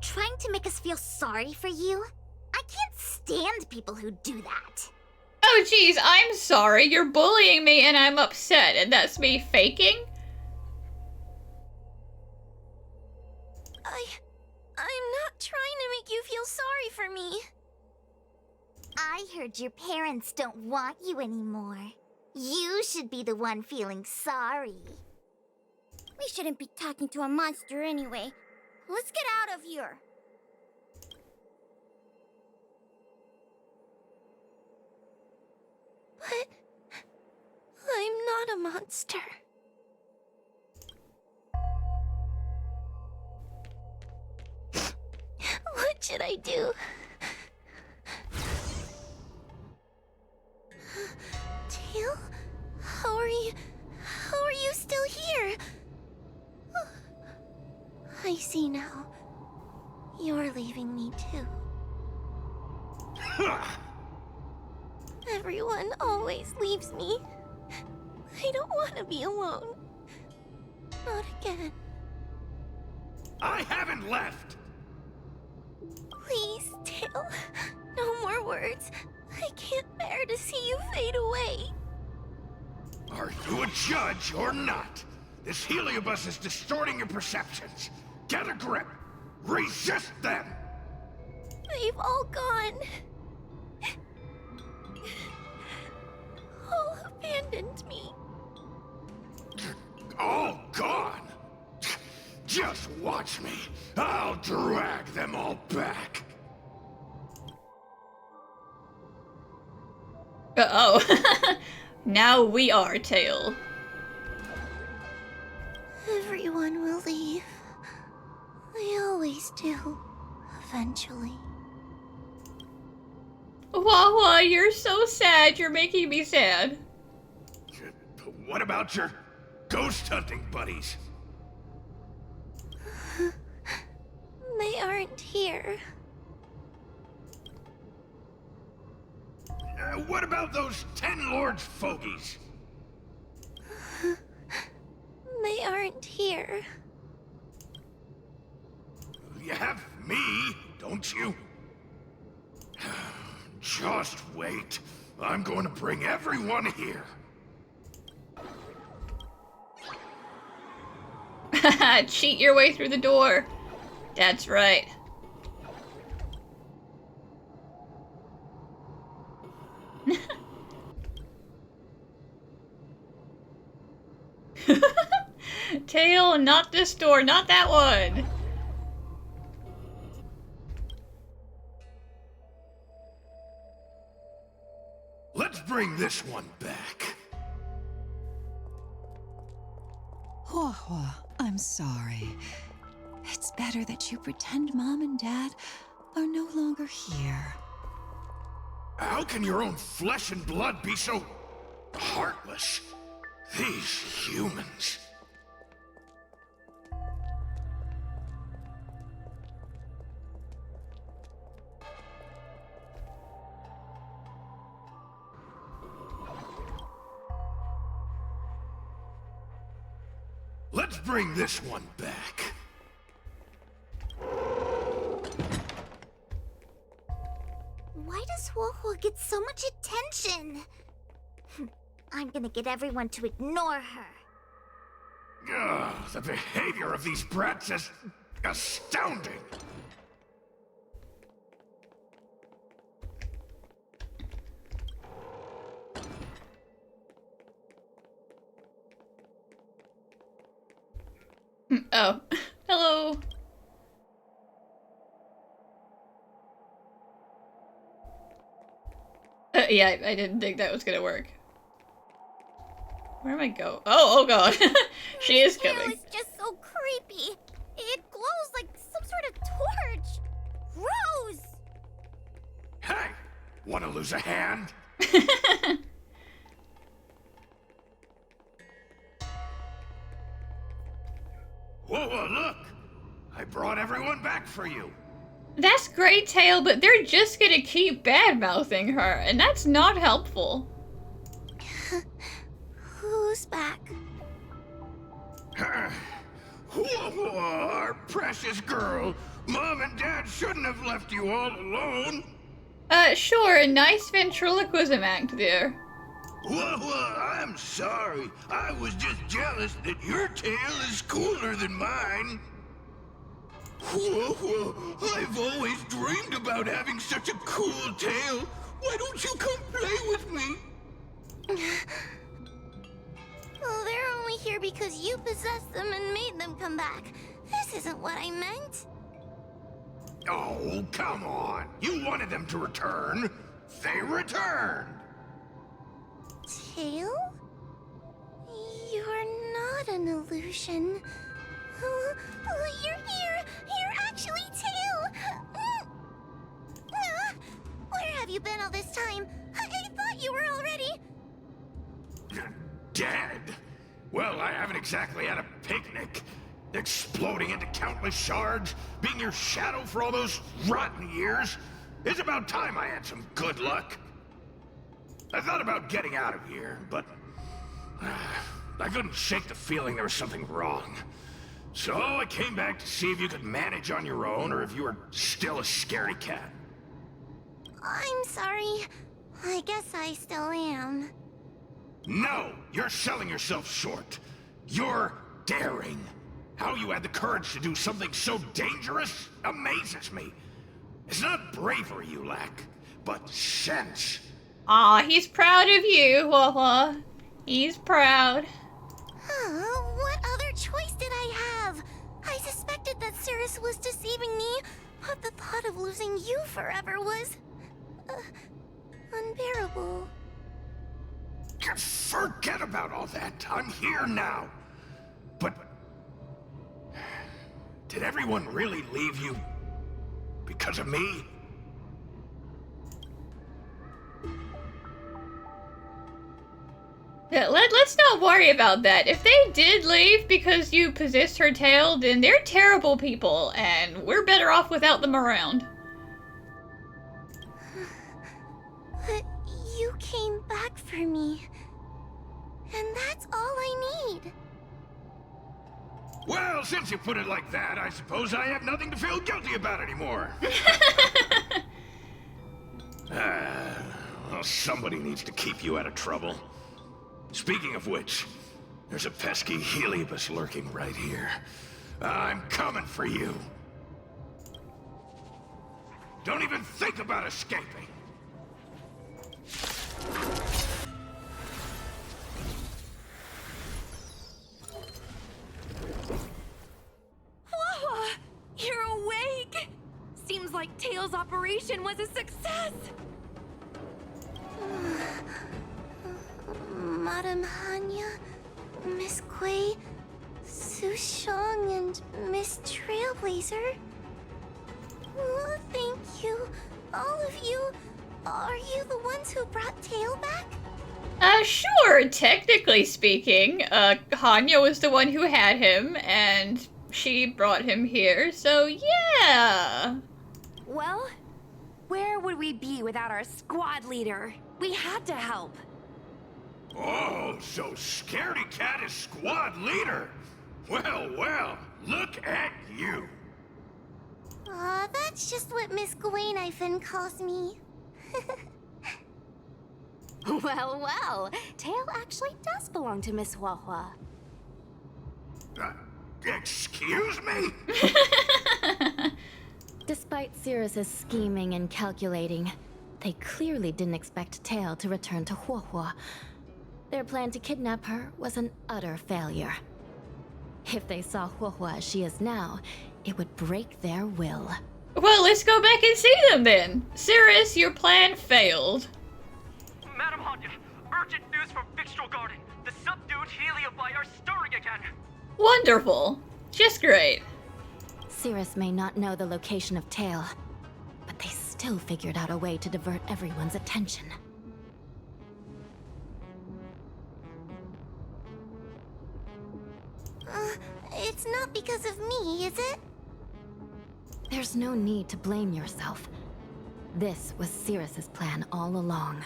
Trying to feel sorry for you? I can't stand people who do that. Oh geez, I'm sorry. You're bullying me and I'm upset, and that's me faking? I'm not trying to make you feel sorry for me. I heard your parents don't want you anymore. You should be the one feeling sorry. We shouldn't be talking to a monster anyway. Let's get out of here. But I'm not a monster. What should I do? Tail? How are you still here? I see now. You're leaving me too. Everyone always leaves me. I don't want to be alone. Not again. I haven't left! Please, Tail. No more words. I can't bear to see you fade away. Are you a judge or not? This Heliobus is distorting your perceptions. Get a grip. Resist them. They've all gone. All abandoned me. All gone? Just watch me. I'll drag them all back. Uh-oh. Now we are Tail. Everyone will leave. They always do. Eventually. Wawa, you're so sad. You're making me sad. What about your ghost hunting buddies? They aren't here. What about those 10 Lords fogies? They aren't here. You have me, don't you? Just wait. I'm going to bring everyone here. Cheat your way through the door. That's right. Tail, not this door, not that one. Let's bring this one back. Hua, I'm sorry. It's better that you pretend Mom and Dad are no longer here. How can your own flesh and blood be so heartless? These humans. Let's bring this one back. Why does Huohuo get so much attention? I'm gonna get everyone to ignore her. Ugh, the behavior of these brats is astounding. Oh. Hello. Yeah, I didn't think that was gonna work. Where am I go? Oh god. She is coming. It's just so creepy. It glows like some sort of torch. Gross! Hey! Wanna lose a hand? Whoa, look! I brought everyone back for you. That's great, Tail, but they're just gonna keep bad-mouthing her, and that's not helpful. Who's back? Our precious girl, Mom and Dad shouldn't have left you all alone. Sure, a nice ventriloquism act there. Well, I'm sorry. I was just jealous that your tail is cooler than mine. Whoa, I've always dreamed about having such a cool tail. Why don't you come play with me? Well, they're only here because you possessed them and made them come back. This isn't what I meant. Oh, come on. You wanted them to return. They returned. Tail? You're not an illusion. You're here! You're actually Tail! Where have you been all this time? I thought you were already... Dead? Well, I haven't exactly had a picnic. Exploding into countless shards, being your shadow for all those rotten years. It's about time I had some good luck. I thought about getting out of here, but I couldn't shake the feeling there was something wrong. So I came back to see if you could manage on your own or if you were still a scaredy cat. I'm sorry. I guess I still am. No, you're selling yourself short. You're daring. How you had the courage to do something so dangerous amazes me. It's not bravery you lack, but sense. Aw, he's proud of you, Hua. He's proud. What other choice did I have? I suspected that Cirrus was deceiving me, but the thought of losing you forever was... unbearable. Forget about all that. I'm here now. But... did everyone really leave you because of me? Yeah, let's not worry about that. If they did leave because you possessed her tail, then they're terrible people, and we're better off without them around. But you came back for me. And that's all I need. Well, since you put it like that, I suppose I have nothing to feel guilty about anymore. Well, somebody needs to keep you out of trouble. Speaking of which, there's a pesky Heliobus lurking right here. I'm coming for you. Don't even think about escaping. Whoa! You're awake! Seems like Tails' operation was a success! Madame Hanya, Miss Kuei, Sushong, and Miss Trailblazer. Oh, thank you, all of you. Are you the ones who brought Tail back? Sure, technically speaking. Hanya was the one who had him, and she brought him here, so yeah! Well, where would we be without our squad leader? We had to help. Oh, so Scaredy Cat is squad leader. Well, look at you. Aw, that's just what Miss Gwainifin calls me. Well, Tail actually does belong to Miss Huahua. Excuse me? Despite Cirrus's scheming and calculating, they clearly didn't expect Tail to return to Huahua. Their plan to kidnap her was an utter failure. If they saw Huahua as she is now, it would break their will. Well, let's go back and see them then. Cirrus, your plan failed. Madam Hanya, urgent news from Victual Garden. The subdued Heliobi are stirring again. Wonderful. Just great. Cirrus may not know the location of Tail, but they still figured out a way to divert everyone's attention. It's not because of me, is it? There's no need to blame yourself. This was Cirrus's plan all along.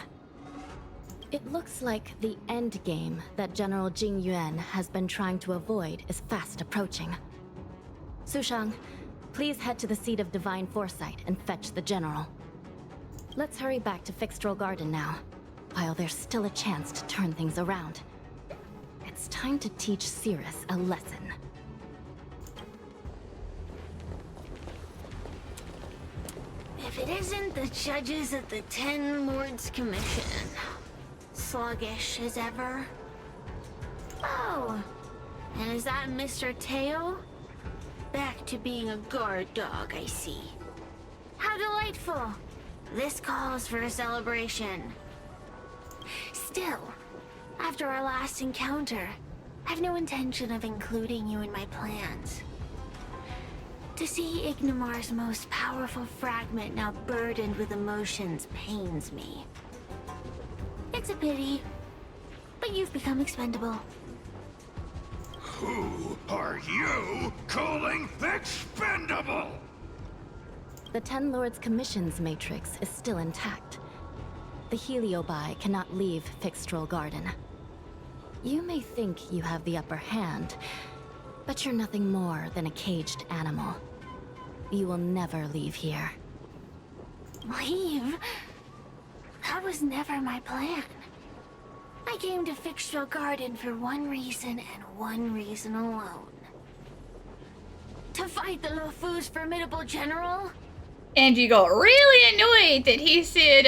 It looks like the end game that General Jing Yuan has been trying to avoid is fast approaching. Sushang, Please head to the seat of Divine Foresight and fetch the General. Let's hurry back to Fixtral Garden now, while there's still a chance to turn things around. It's time to teach Cirrus a lesson. If it isn't the judges at the Ten Lords Commission, sluggish as ever. Oh, and is that Mr. Tail? Back to being a guard dog, I see. How delightful! This calls for a celebration. Still, after our last encounter, I've no intention of including you in my plans. To see Ignimar's most powerful fragment now burdened with emotions pains me. It's a pity, but you've become expendable. Who are you calling expendable? The Ten Lords Commission's matrix is still intact. The Heliobi cannot leave Fixtral Garden. You may think you have the upper hand, but you're nothing more than a caged animal. You will never leave here. Leave? That was never my plan. I came to Fixtral Garden for one reason and one reason alone. To fight the Lofu's formidable general? And you got really annoyed that he said,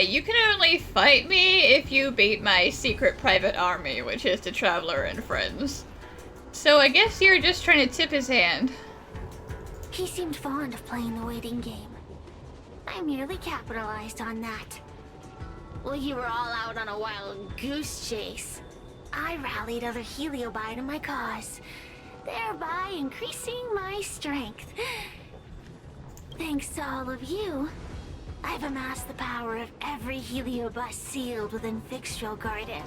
you can only fight me if you beat my secret private army, which is the Traveler and Friends. So I guess you're just trying to tip his hand. He seemed fond of playing the waiting game. I merely capitalized on that. While you were all out on a wild goose chase, I rallied other Heliobi to my cause, thereby increasing my strength. Thanks to all of you, I've amassed the power of every Heliobus sealed within Fixtral Garden.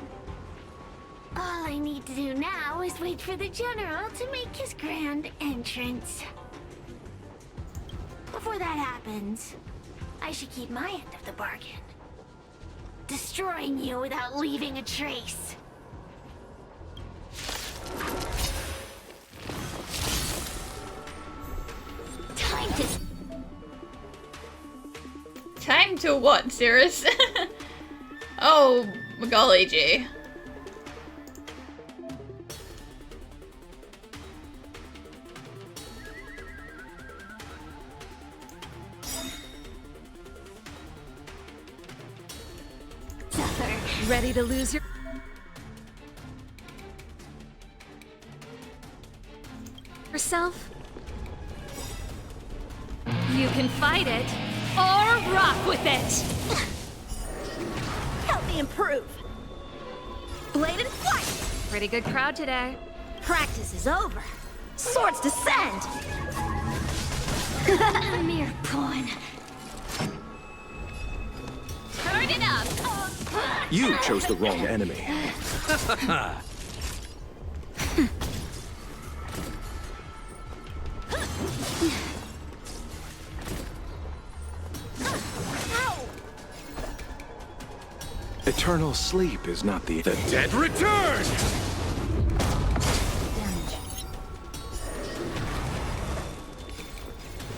All I need to do now is wait for the General to make his grand entrance. Before that happens, I should keep my end of the bargain. Destroying you without leaving a trace. Time to... Time to what, Cirrus? Oh, golly gee. Ready to lose your... yourself? You can fight it, or rock with it! Help me improve. Blade and flight. Pretty good crowd today. Practice is over. Swords descend. A mere pawn. Turn it up! You chose the wrong enemy. Eternal sleep is not the dead return! Damage.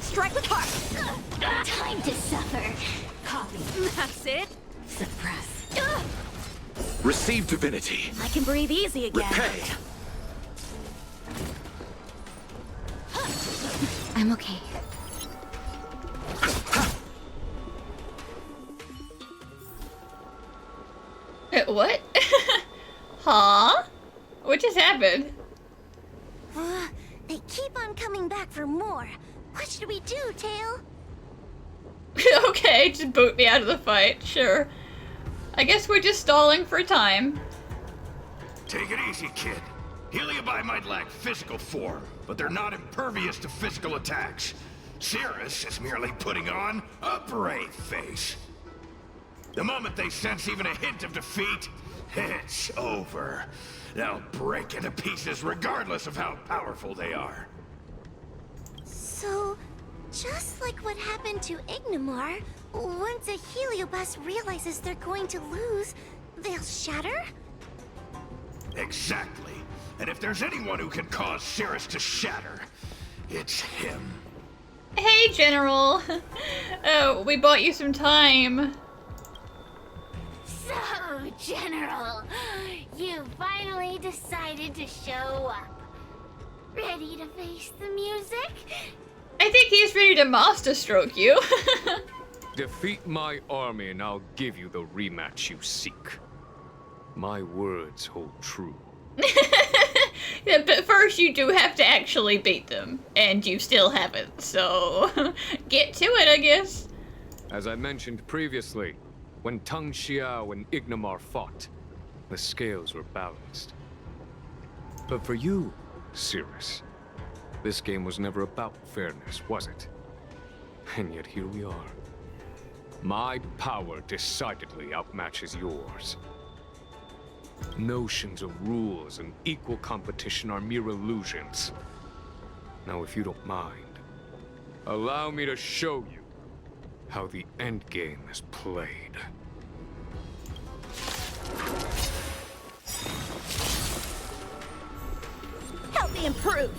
Strike with heart. Time to suffer. Copy. That's it. Suppress. Receive divinity. I can breathe easy again. Repay. I'm okay. What? Huh? What just happened? They keep on coming back for more. What should we do, Tail? Okay, just boot me out of the fight, sure. I guess we're just stalling for time. Take it easy, kid. Heliobi might lack physical form, but they're not impervious to physical attacks. Cirrus is merely putting on a brave face. The moment they sense even a hint of defeat, it's over. They'll break into pieces regardless of how powerful they are. So, just like what happened to Ignimar, once a Heliobus realizes they're going to lose, they'll shatter? Exactly. And if there's anyone who can cause Cirrus to shatter, it's him. Hey, General. Oh, we bought you some time. So, General, you finally decided to show up. Ready to face the music? I think he's ready to master stroke you. Defeat my army and I'll give you the rematch you seek. My words hold true. Yeah, but first you do have to actually beat them, and you still haven't, so get to it, I guess. As I mentioned previously, when Tung Xiao and Ignamar fought, the scales were balanced. But for you, Cirrus, this game was never about fairness, was it? And yet here we are. My power decidedly outmatches yours. Notions of rules and equal competition are mere illusions. Now, if you don't mind, allow me to show you how the endgame is played. Help me improve!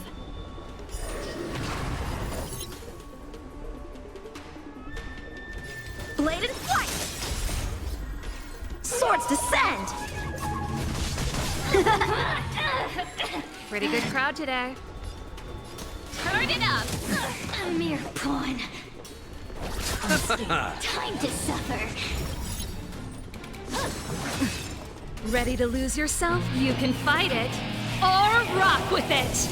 Blade and flight! Swords descend! Pretty good crowd today. Turn it up! A mere pawn. Time to suffer. Ready to lose yourself? You can fight it, or rock with it!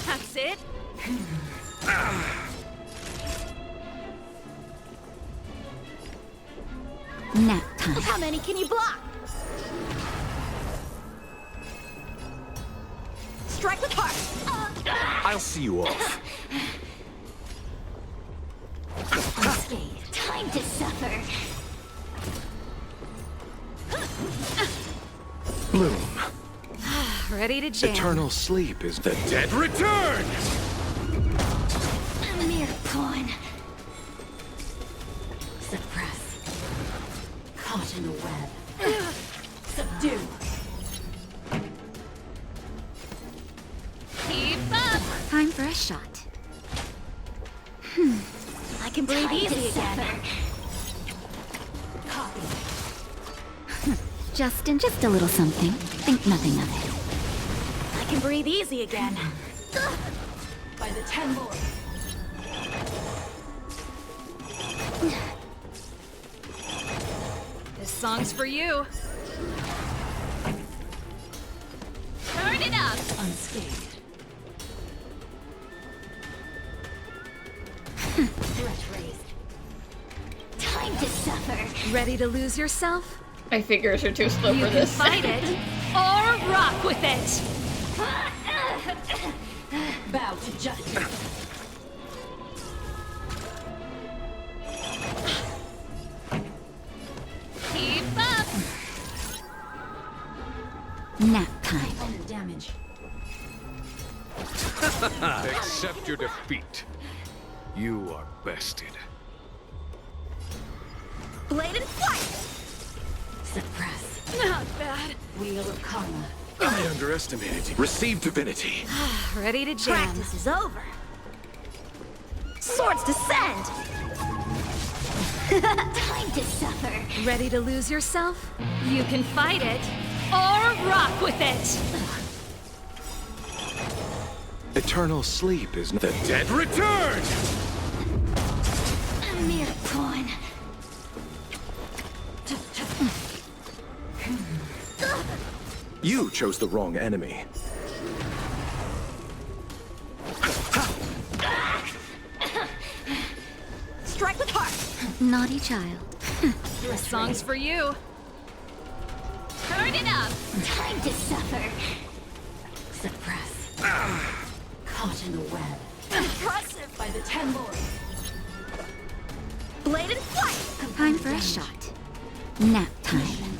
That's it. Nap time. How many can you block? Strike with heart! I'll see you off. Unscathed. Time to suffer. Bloom. Ready to jam. Eternal sleep is the dead return! A mere pawn. Suppress. Caught in a web. Subdue. Keep up. Time for a shot. I can breathe Time easy to again. suffer. Copy. Just a little something. Think nothing of it. I can breathe easy again. By the 10 lords. This song's for you. Turn it up! Unscathed. Threat raised. Time to suffer. Ready to lose yourself? My fingers are too slow You for can this. fight it, or rock with it! Bow to justice. Keep up. Nap time. Damage. Accept your defeat. You are bested. Blade and flight! Suppress. Not bad. Wheel of karma. I underestimated you. Receive divinity. Ready to jam. Practice is over. Swords descend! Time to suffer. Ready to lose yourself? You can fight it, or rock with it! Eternal sleep is the dead return! A mere pawn. You chose the wrong enemy. Strike with heart! Naughty child. This song's for you. Turn it up! Time to suffer. Suppress. Caught in a web. Impressive! By the 10 lords. Blade and flight! Time for a shot. Nap time.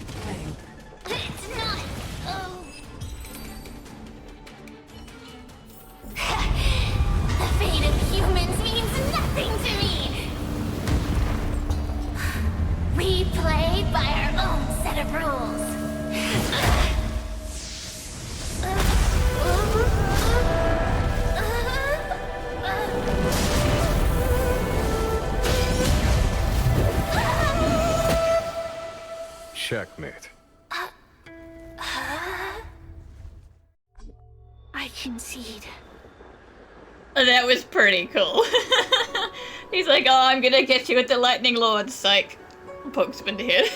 It's not. Oh. The fate of humans means nothing to me. We play by our own set of rules. Checkmate. I concede. That was pretty cool. He's like, oh, I'm gonna get you with the Lightning Lord. Psych. Pokes him in the head.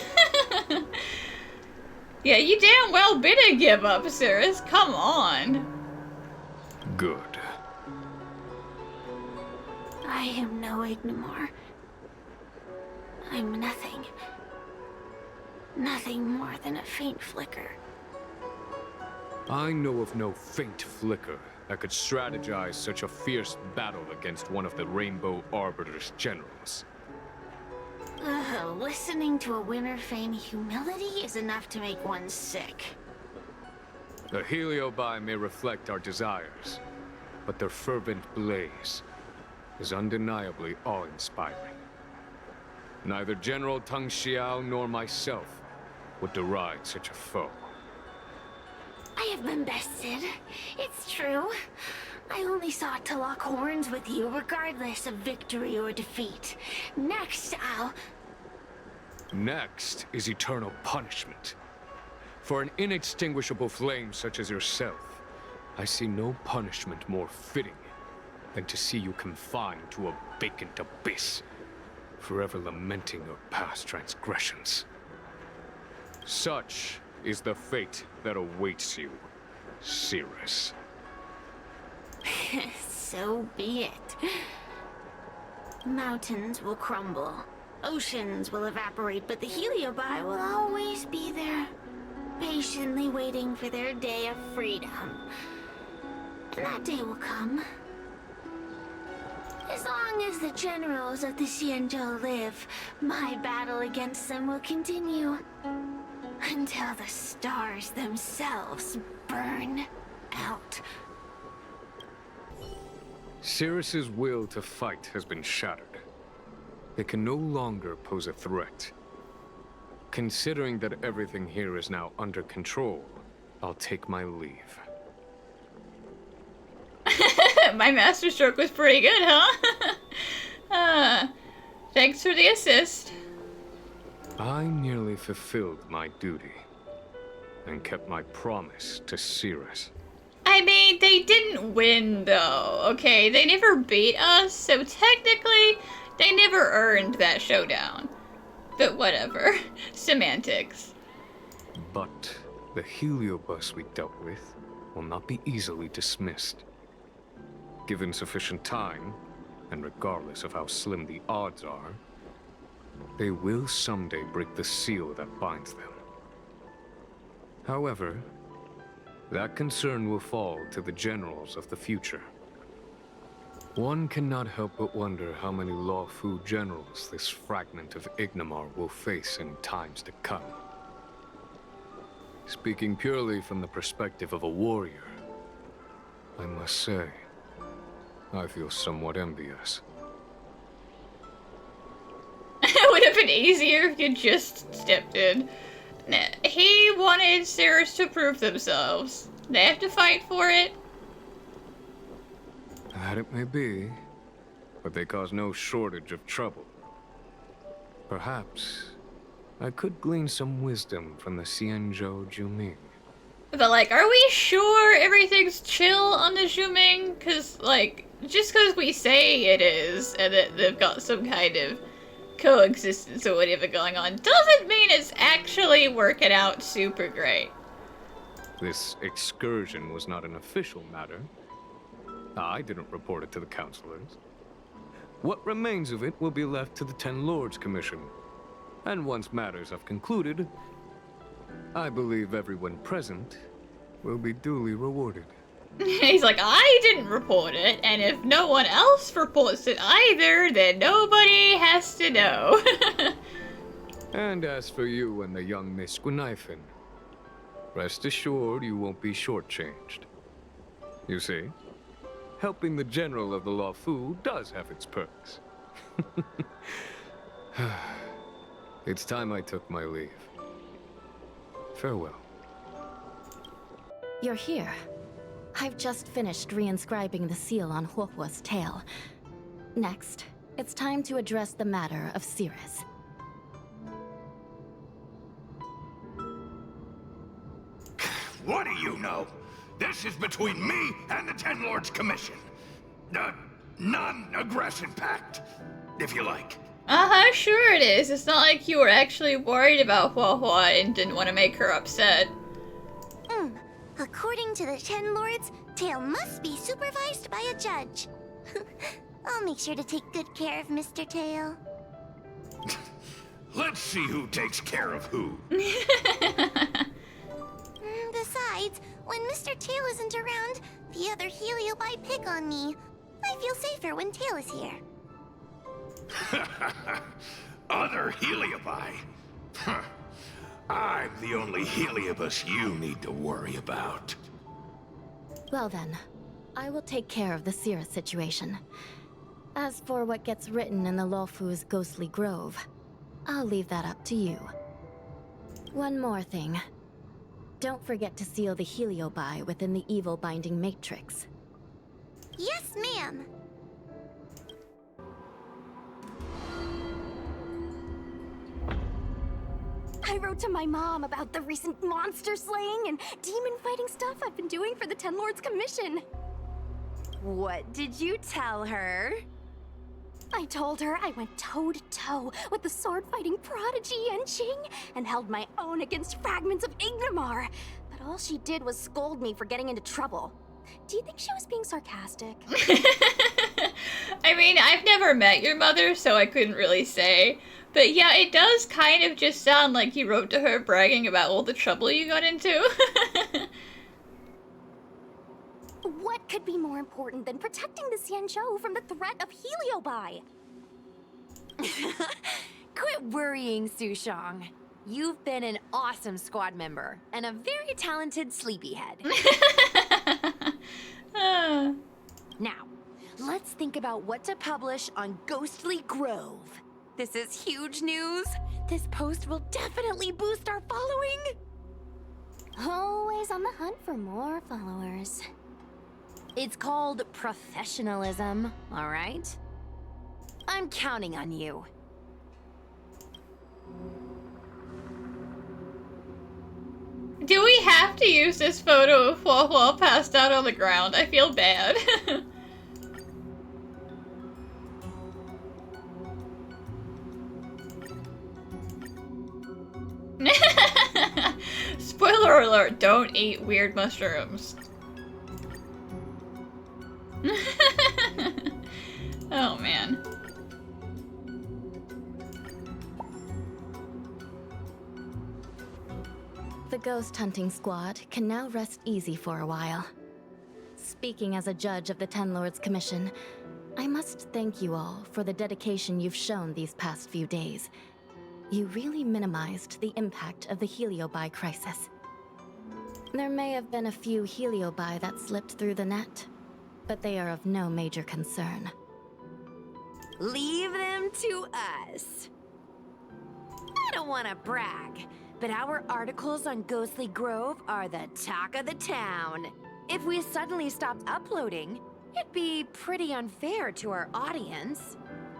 Yeah, you damn well better give up, Cirrus. Come on. Good. I am no Ignimor. I'm nothing. Nothing more than a faint flicker. I know of no faint flicker that could strategize such a fierce battle against one of the Rainbow Arbiter's generals. Listening to a winner feign humility is enough to make one sick. The Heliobi may reflect our desires, but their fervent blaze is undeniably awe-inspiring. Neither General Tang Xiao nor myself would deride such a foe. I have been bested. It's true. I only sought to lock horns with you regardless of victory or defeat. Next, Next is eternal punishment. For an inextinguishable flame such as yourself, I see no punishment more fitting than to see you confined to a vacant abyss, forever lamenting your past transgressions. Such is the fate that awaits you, Cirrus. So be it. Mountains will crumble. Oceans will evaporate, but the Heliobi will always be there, patiently waiting for their day of freedom. And that day will come. As long as the generals of the Xianzhou live, my battle against them will continue. Until the stars themselves burn out. Cirrus's will to fight has been shattered. They can no longer pose a threat. Considering that everything here is now under control, I'll take my leave. My master stroke was pretty good, huh? Thanks for the assist. I nearly fulfilled my duty and kept my promise to Cirrus. I mean, they didn't win, though, okay? They never beat us, so technically, they never earned that showdown. But whatever. Semantics. But the Heliobus we dealt with will not be easily dismissed. Given sufficient time, and regardless of how slim the odds are, they will someday break the seal that binds them. However, that concern will fall to the generals of the future. One cannot help but wonder how many Luofu generals this fragment of Ignimar will face in times to come. Speaking purely from the perspective of a warrior, I must say, I feel somewhat envious. It would have been easier if you just stepped in. Nah, he wanted Cirrus to prove themselves. They have to fight for it. That it may be, but they cause no shortage of trouble. Perhaps I could glean some wisdom from the Xianzhou Juming. But, like, are we sure everything's chill on the Zhuming? Because, like, just because we say it is, and that they've got some kind of coexistence or whatever going on, doesn't mean it's actually working out super great. This excursion was not an official matter. I didn't report it to the councilors. What remains of it will be left to the Ten Lords Commission. And once matters have concluded, I believe everyone present will be duly rewarded. He's like, I didn't report it, and if no one else reports it either, then nobody has to know. And as for you and the young Miss Guinaifen, rest assured you won't be shortchanged. You see, helping the general of the Luofu does have its perks. It's time I took my leave. Farewell. You're here. I've just finished reinscribing the seal on Huohuo's tail. Next, it's time to address the matter of Cirrus. What do you know? This is between me and the Ten Lords Commission. The non-aggression pact, if you like. Uh-huh, sure it is. It's not like you were actually worried about Hua Hua and didn't want to make her upset. According to the Ten Lords, Tail must be supervised by a judge. I'll make sure to take good care of Mr. Tail. Let's see who takes care of who. Besides, when Mr. Tail isn't around, the other Heliobi pick on me. I feel safer when Tail is here. Other Heliobi? Huh. I'm the only Heliobus you need to worry about. Well then, I will take care of the Cirrus situation. As for what gets written in the Luofu's ghostly grove, I'll leave that up to you. One more thing. Don't forget to seal the Heliobi within the evil binding matrix. Yes, ma'am. I wrote to my mom about the recent monster slaying and demon fighting stuff I've been doing for the Ten Lords Commission. What did you tell her? I told her I went toe-to-toe with the sword-fighting prodigy Yanqing and held my own against fragments of Ignimar, but all she did was scold me for getting into trouble. Do you think she was being sarcastic? I mean, I've never met your mother, so I couldn't really say. But yeah, it does kind of just sound like you wrote to her bragging about all the trouble you got into. What could be more important than protecting the Xianzhou from the threat of Heliobi? Quit worrying, Sushang. You've been an awesome squad member and a very talented sleepyhead. Now, let's think about what to publish on Ghostly Grove. This is huge news. This post will definitely boost our following. Always on the hunt for more followers. It's called professionalism, all right? I'm counting on you. Do we have to use this photo of Hua Hua passed out on the ground? I feel bad. Spoiler alert, don't eat weird mushrooms. Oh man. The ghost hunting squad can now rest easy for a while. Speaking as a judge of the Ten Lords Commission, I must thank you all for the dedication you've shown these past few days. You really minimized the impact of the Heliobi crisis. There may have been a few Heliobi that slipped through the net, but they are of no major concern. Leave them to us. I don't want to brag, but our articles on Ghostly Grove are the talk of the town. If we suddenly stopped uploading, it'd be pretty unfair to our audience.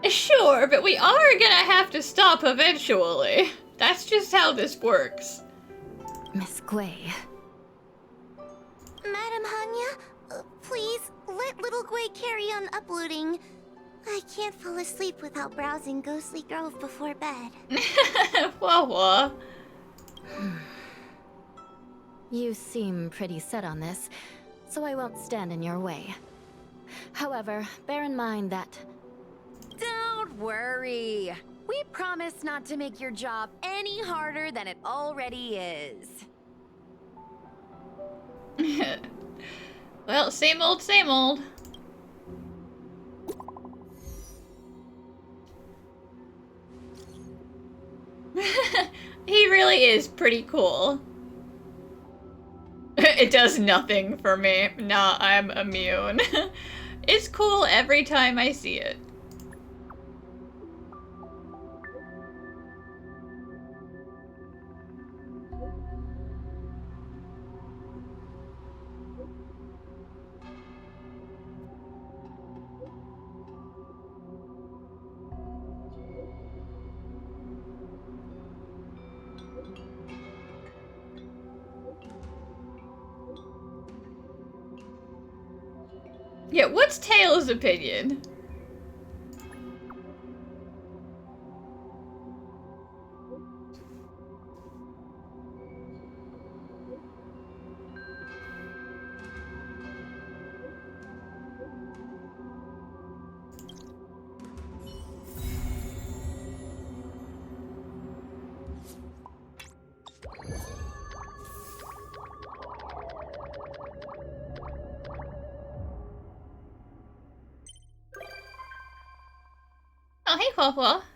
Sure, but we are gonna have to stop eventually. That's just how this works. Miss Gui. Madam Hanya, please let little Gui carry on uploading. I can't fall asleep without browsing Ghostly Grove before bed. Wah wah. You seem pretty set on this, so I won't stand in your way. However, bear in mind that... Don't worry. We promise not to make your job any harder than it already is. Well, same old, same old. He really is pretty cool. It does nothing for me. Nah, I'm immune. It's cool every time I see it. Yeah, what's Tails' opinion? Oh, hey, Hua.